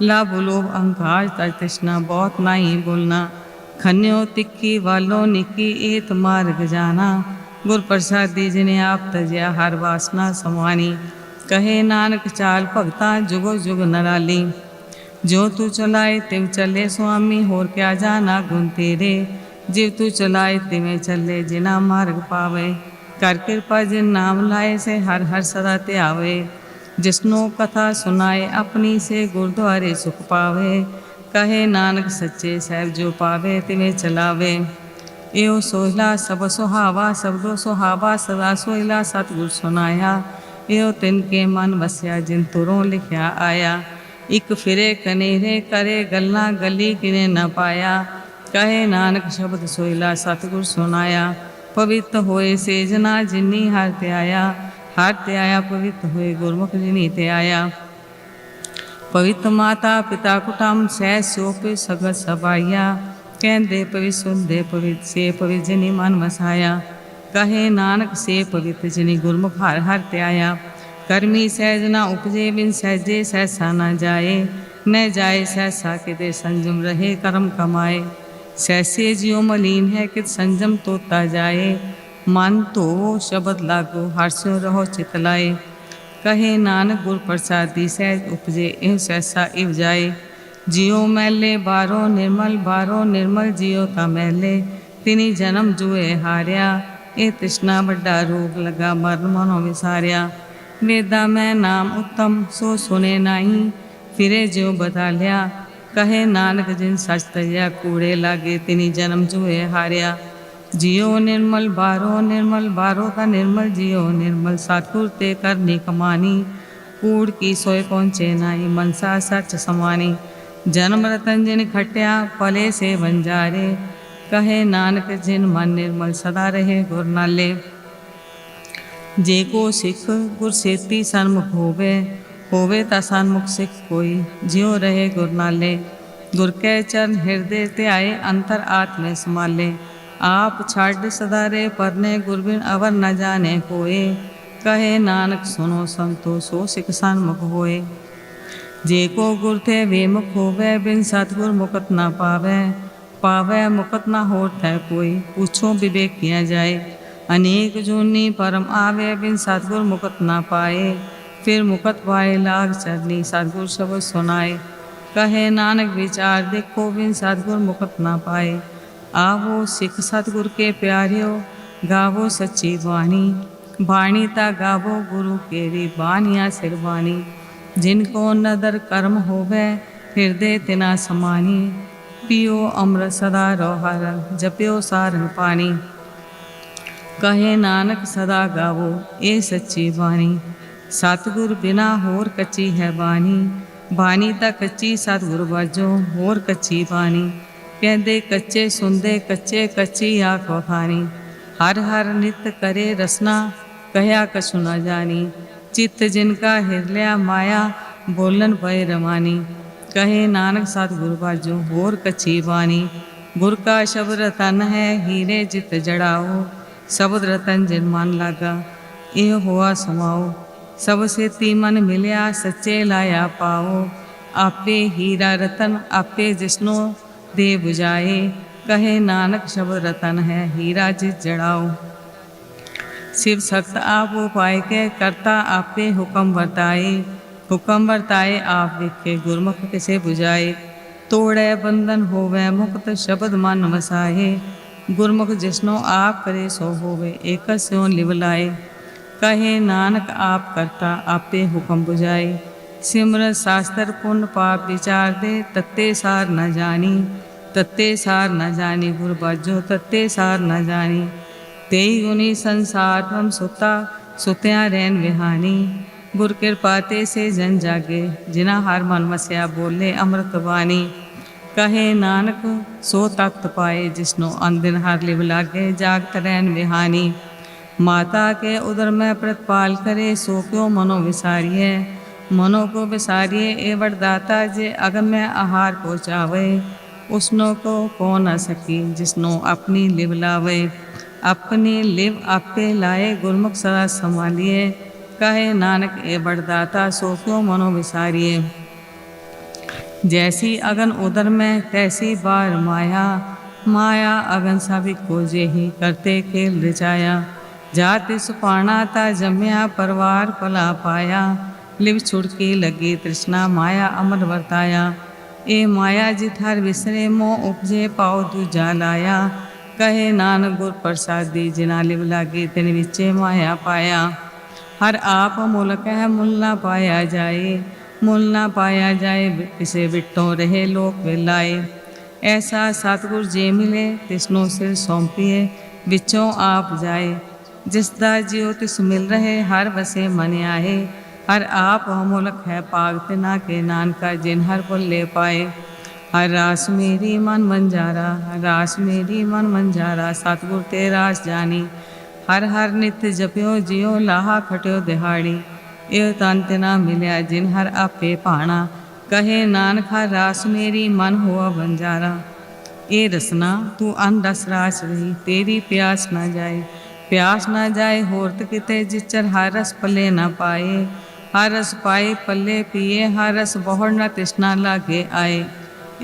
लाभ लोभ अहंकार तर तृष्णा बहुत नहीं बोलना। खन्यो तिक्की वालो निकी एत मार्ग जाना, गुर प्रसादी जिन्हें आप तजया हर वासना समानी। कहे नानक चाल भगता जुगो जुग नराली, जो तू चलाए तिव चले स्वामी होर क्या जाना गुण तेरे। जिव तू चलाए तिवें चले जिना मार्ग पावे, कर कृपा जिन नाम लाए से हर हर सदा ते आवे। जिसनो कथा सुनाए अपनी से गुरुद्वारे सुख पावे, कहे नानक सच्चे साहिब जो पावे तिवें चलावे। एओ सोहिला सब सुहावा सबदो सुहावा, सदा सोहिला सतगुर सुनाया। एओ तिनके मन वसया जिन तुरों लिखया आया। इक फिरे कनेरे करे गल्ला गली किने न पाया, कहे नानक शब्द सोहिला सतगुर सुनाया। पवित्र होए सेजना जिनी हर ते आया, हर ते आया पवित्र हुए गुरमुख जिनी ते आया। पवित्र माता पिता कुटुम सह सोपे सगत सबाइया, कहते पवित्र सुनते पवित्र से पवित्र जिनी मन वसाया। कहे नानक से पवित्र जिनी गुरमुख हर हर ते आया। कर्मी सहज न उपजे बिन सहजे सहसा न जाए, न जाए सहसा किते संजम रहे कर्म कमाए। सहसे जियो मलीन है कित संजम तोता जाए, मन तो शब्द लागो हर्षो रहो चितलाए। कहे नानक गुर प्रसादी सहज उपजे एह सहसा इव जाए। जियो मैले बारो निर्मल बारो निर्मल जियो ता मैले, तिनी जन्म जुए हारिया ए तृष्णा बड़ा रोग लगा मरण मनो विसारिया। वेदा मैं नाम उत्तम सो सुने नाही, फिरे ज्यो बता लिया। कहे नानक जिन सच तजिया कूड़े लागे तिनी जन्म जुए हारिया। जियो निर्मल बारो का निर्मल जियो निर्मल, सतगुर ते करनी कमानी। कूड़ की सोए पहुँचे नाई मनसा सच समानी। जन्म रतन जिन खटिया पले से बंजारे, कहे नानक जिन मन निर्मल सदा रहे गुर नाले। जे को सिख गुर सेती सन्मुख होवे ता सन्मुख सिख कोई, जियो रहे गुर नाले। गुर के चरण हृदय ते आए अंतर आत्म संभाले। आप छाड़ सदारे परने गुरबिन अवर न जाने कोए, कहे नानक सुनो संतो सो सिख सन्मुख होए। जे को गुर थे वे मुख होवे बिन सतगुर मुकत न पावे, पावे मुकत न होत है कोई पूछो विवेक किया जाए। अनेक जूनी परम आवे बिन सतगुर मुकत न पाए, फिर मुकत पाए लाग चरनी सतगुर शब्द सुनाए। कहे नानक विचार देखो बिन सतगुर मुकत न पाए। आवो सिख सतगुर के प्यारियो गावो सच्ची वाणी, बाणी ता गावो गुरु केरी बानिया सिरवानी। जिनको नदर कर्म होवे हृदय तिना समानी, पियो अमृत सदा रोहर जप्यो सारंग पानी। कहे नानक सदा गावो ए सच्ची वाणी, सतगुर बिना होर कच्ची है बानी। बानी ता कच्ची सतगुर बाजो होर कच्ची बानी। कहते कच्चे सुनते कच्चे कच्ची आँख वखानी। हर हर नित करे रसना कह्या कछु न जानी। चित्त जिनका हिरलिया माया बोलन पए रमानी। कहे नानक सतगुरु बाजो होर कच्छी बानी। गुर का शब्द रतन है हीरे जित जड़ाओ। शब्द रतन जिन मन लागा ये हुआ समाओ। सब सेती मन मिलिया सच्चे लाया पाओ। आपे हीरा रतन आपे जिसनो दे बुझाए। कहे नानक शब्द रतन है हीरा जित जड़ाओ। शिव सख्त आप उपाय के करता आपे हुक्म वर्ताए। हुक्म वर्ताए आप विखे गुरमुख किसे बुझाए। तोड़े बंधन होवे मुक्त शब्द मन वसाए। गुरमुख जिसनो आप करे सो होवे एक स्यों लिवलाए। कहे नानक आप करता आपे हुक्म बुझाए। सिमरत शास्त्र पुण्य पाप विचार दे तत्ते सार न जानी। तत्ते सार न जानी गुर बाजो तत्ते सार न जानी। तेई गुनी संसार हम सुता सुत्या रैन विहानी। गुर कृपा ते से जन जागे जिना हर मन वस्या बोले अमृत वाणी। कहे नानक सो तख्त पाए जिसनो अंदिन हर लिव लागे जागत रैन विहानी। माता के उदर में प्रतिपाल करे सो क्यों मनो विसारिये। मनो को विसारिये ए वरदाता जे अगम में आहार पहुँचावे। उसनो को कौन न सकी जिसनो अपनी लिव लावे। अपनी लिव आपे लाए गुरमुख सदा संभालिए। कहे नानक ए वरदाता सो क्यों मनो विसारिये। जैसी अगन उदर में तैसी बार माया। माया अगन सभी को जेही करते खेल रिचाया। जाति सुपाना ता जम्या परवार पला पाया। लिव छुड़की लगी तृष्णा माया अमर वर्ताया। ए माया जिथार विसरे मोह उपजे पाओ दूजा लाया। कहे नानक गुर प्रसादी जिना लिव लागे तिन विचे माया पाया। हर आप मुल्क है मुल ना पाया जाए। मुल ना पाया जाए किसे बिट्टों रहे लोक विलाए। ऐसा सतगुर जे मिले तिसनो सिर सौंपिए बिचों आप जाए। जिसदा जियो तिस मिल रहे हर बसे मन आए। हर आप मुल्क है पाग तिना के नानका जिन हर पुल ले पाए। हर रास मेरी मन मंजारा हर रास मेरी मन मंजारा सतगुर ते रास जानी। हर हर नित्य जप्यो जियो लाहा खट्यो दिहाड़ी। एव तन तिना मिलिया जिन हर आपे पाना। कहे नानक हर रास मेरी मन हुआ बंजारा। ए रसना तू अन रस रास रही तेरी प्यास ना जाए। प्यास ना जाए होरत किते जिचर हर रस पले ना पाए। हर रस पाए पल्ले पिए हर रस बहुर न तृष्णा लागे आए।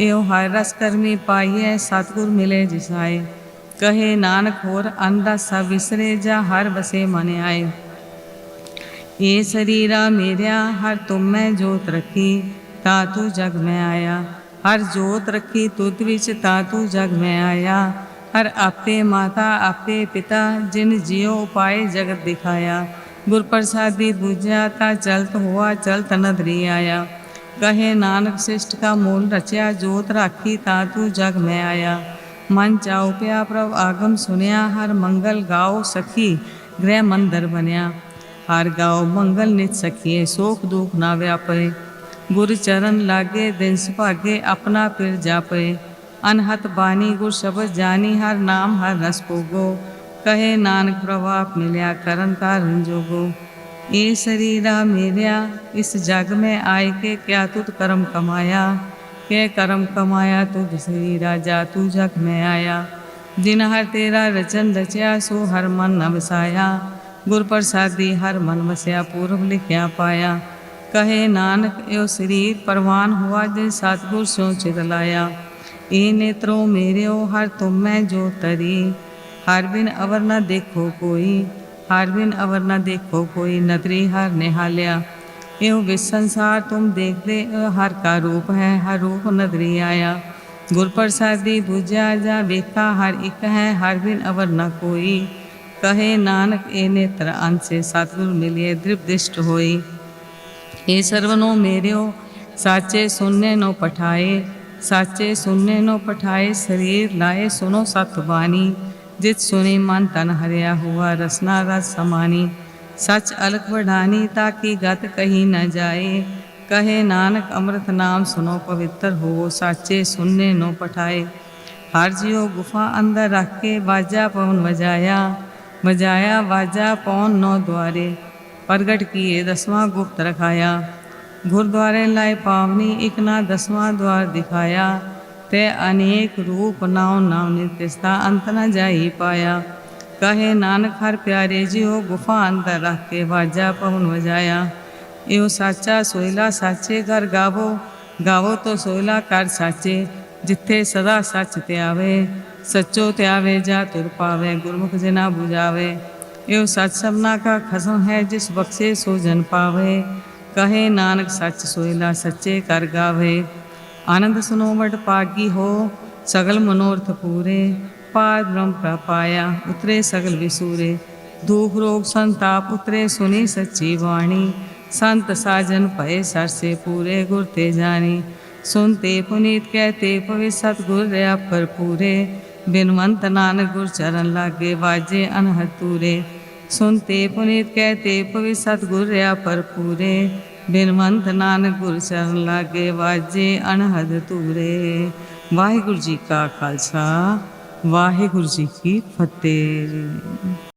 एव हर रस कर्मी पाइए सतगुर मिले जिसाए। कहे नानक होर अन रस सब विसरे जा हर बसे मन आए। ये शरीरा मेरिया हर तुम में जोत रखी तातू जग में आया। हर जोत रखी तुद विच तातू जग में आया। हर आपे माता आपे पिता जिन जियो उपाय जगत दिखाया। गुर प्रसादी बुझा ता चलत हुआ चलत नदरी आया। कहे नानक शिष्ट का मूल रचा जोत राखी तातू जग में आया। मन चाउ प्या प्रभ आगम सुनिया हर मंगल गाओ सखी गृह मंदिर बनया। हर गाओ मंगल नित सखिए सोख दुख ना व्यापे। गुर चरण लागे दिन सुभागे अपना फिर जापे। अनहत बानी गुर शब्द जानी हर नाम हर रस पोगो। कहे नानक प्रभाप मिलिया करन का रंजोगो। ए शरीरा मेरिया इस जग में आए के क्या तुत कर्म कमाया। के कर्म कमाया तुझ शरीरा जा तू जग में आया। जिन हर तेरा रचन रचया सो हर मन न बसाया। गुर प्रसादी हर मन वसया पूर्व लिखया पाया। कहे नानक यो शरीर परवान हुआ जिन सतगुर स्यों चित लाया। ए नेत्रों मेरे हर तुम में जो तरी। हर बिन अवर न देखो कोई हर बिन अवर न देखो कोई नदरी हर निहालिया। यो विस संसार तुम देख दे हर का रूप है हर रूप नदरी आया। गुर प्रसादी बुझा जा वेखा हर एक है हर बिन अवर न कोई। कहे नानक ए नेत्र अंत से सतगुर मिलिए दृप्दिष्ट होई। ए सर्वनो मेरियो साचे सुनने नो पठाए। साचे सुनने नो पठाए शरीर लाए सुनो सतवानी। जित सुनी मन तन हरिया हुआ रसना रस समानी। सच अलख बढ़ानी ताकि गत कहीं न जाए। कहे नानक अमृत नाम सुनो पवित्र हो साचे सुनने नो पठाए। हर जियो गुफा अंदर रख के बाजा पवन बजाया। बजाया बाजा पवन नौ द्वारे। प्रगट किए 10वां गुप्त रखाया। गुरुद्वारे लाए पावनी एक ना 10वां द्वार दिखाया। ते अनेक रूप नाव नाव नित्यस्ता अंत न जाई पाया। कहे नानक हर प्यारे जियो गुफा अंदर रख के बाजा पवन बजाया। यो साचा सोहिला साचे घर गावो, गावो तो सोहिला कर साचे। जिथे सदा सच त्यावे, सच्चो त्यावे जा तुर पावे। गुरमुख जिना बुझावे, यो सच सबना का खसम है जिस बख्शे सो जन पावे। कहे नानक सच सोहिला सच्चे कर गावे। आनंद सुनो बट पागी हो, सगल मनोरथ पूरे। पार ब्रह्म पाया उतरे सगल विसूरे। दुख रोग संताप उतरे सुनी सच्ची वाणी। संत साजन भय सर से पूरे गुर ते जानी। सुनते पुनीत कहते पवित्र सतगुर रया पर पूरे। बिनवंत नानक गुर चरण लागे बाजे अनहद तूरे। सुनते पुनीत कहते पवित्र सतगुर रया पर पूरे। बिनवंत नानक गुर चरण लागे बाजे अनहद तूरे। वाहिगुरु जी का खालसा, वाहिगुरु जी की फतेह।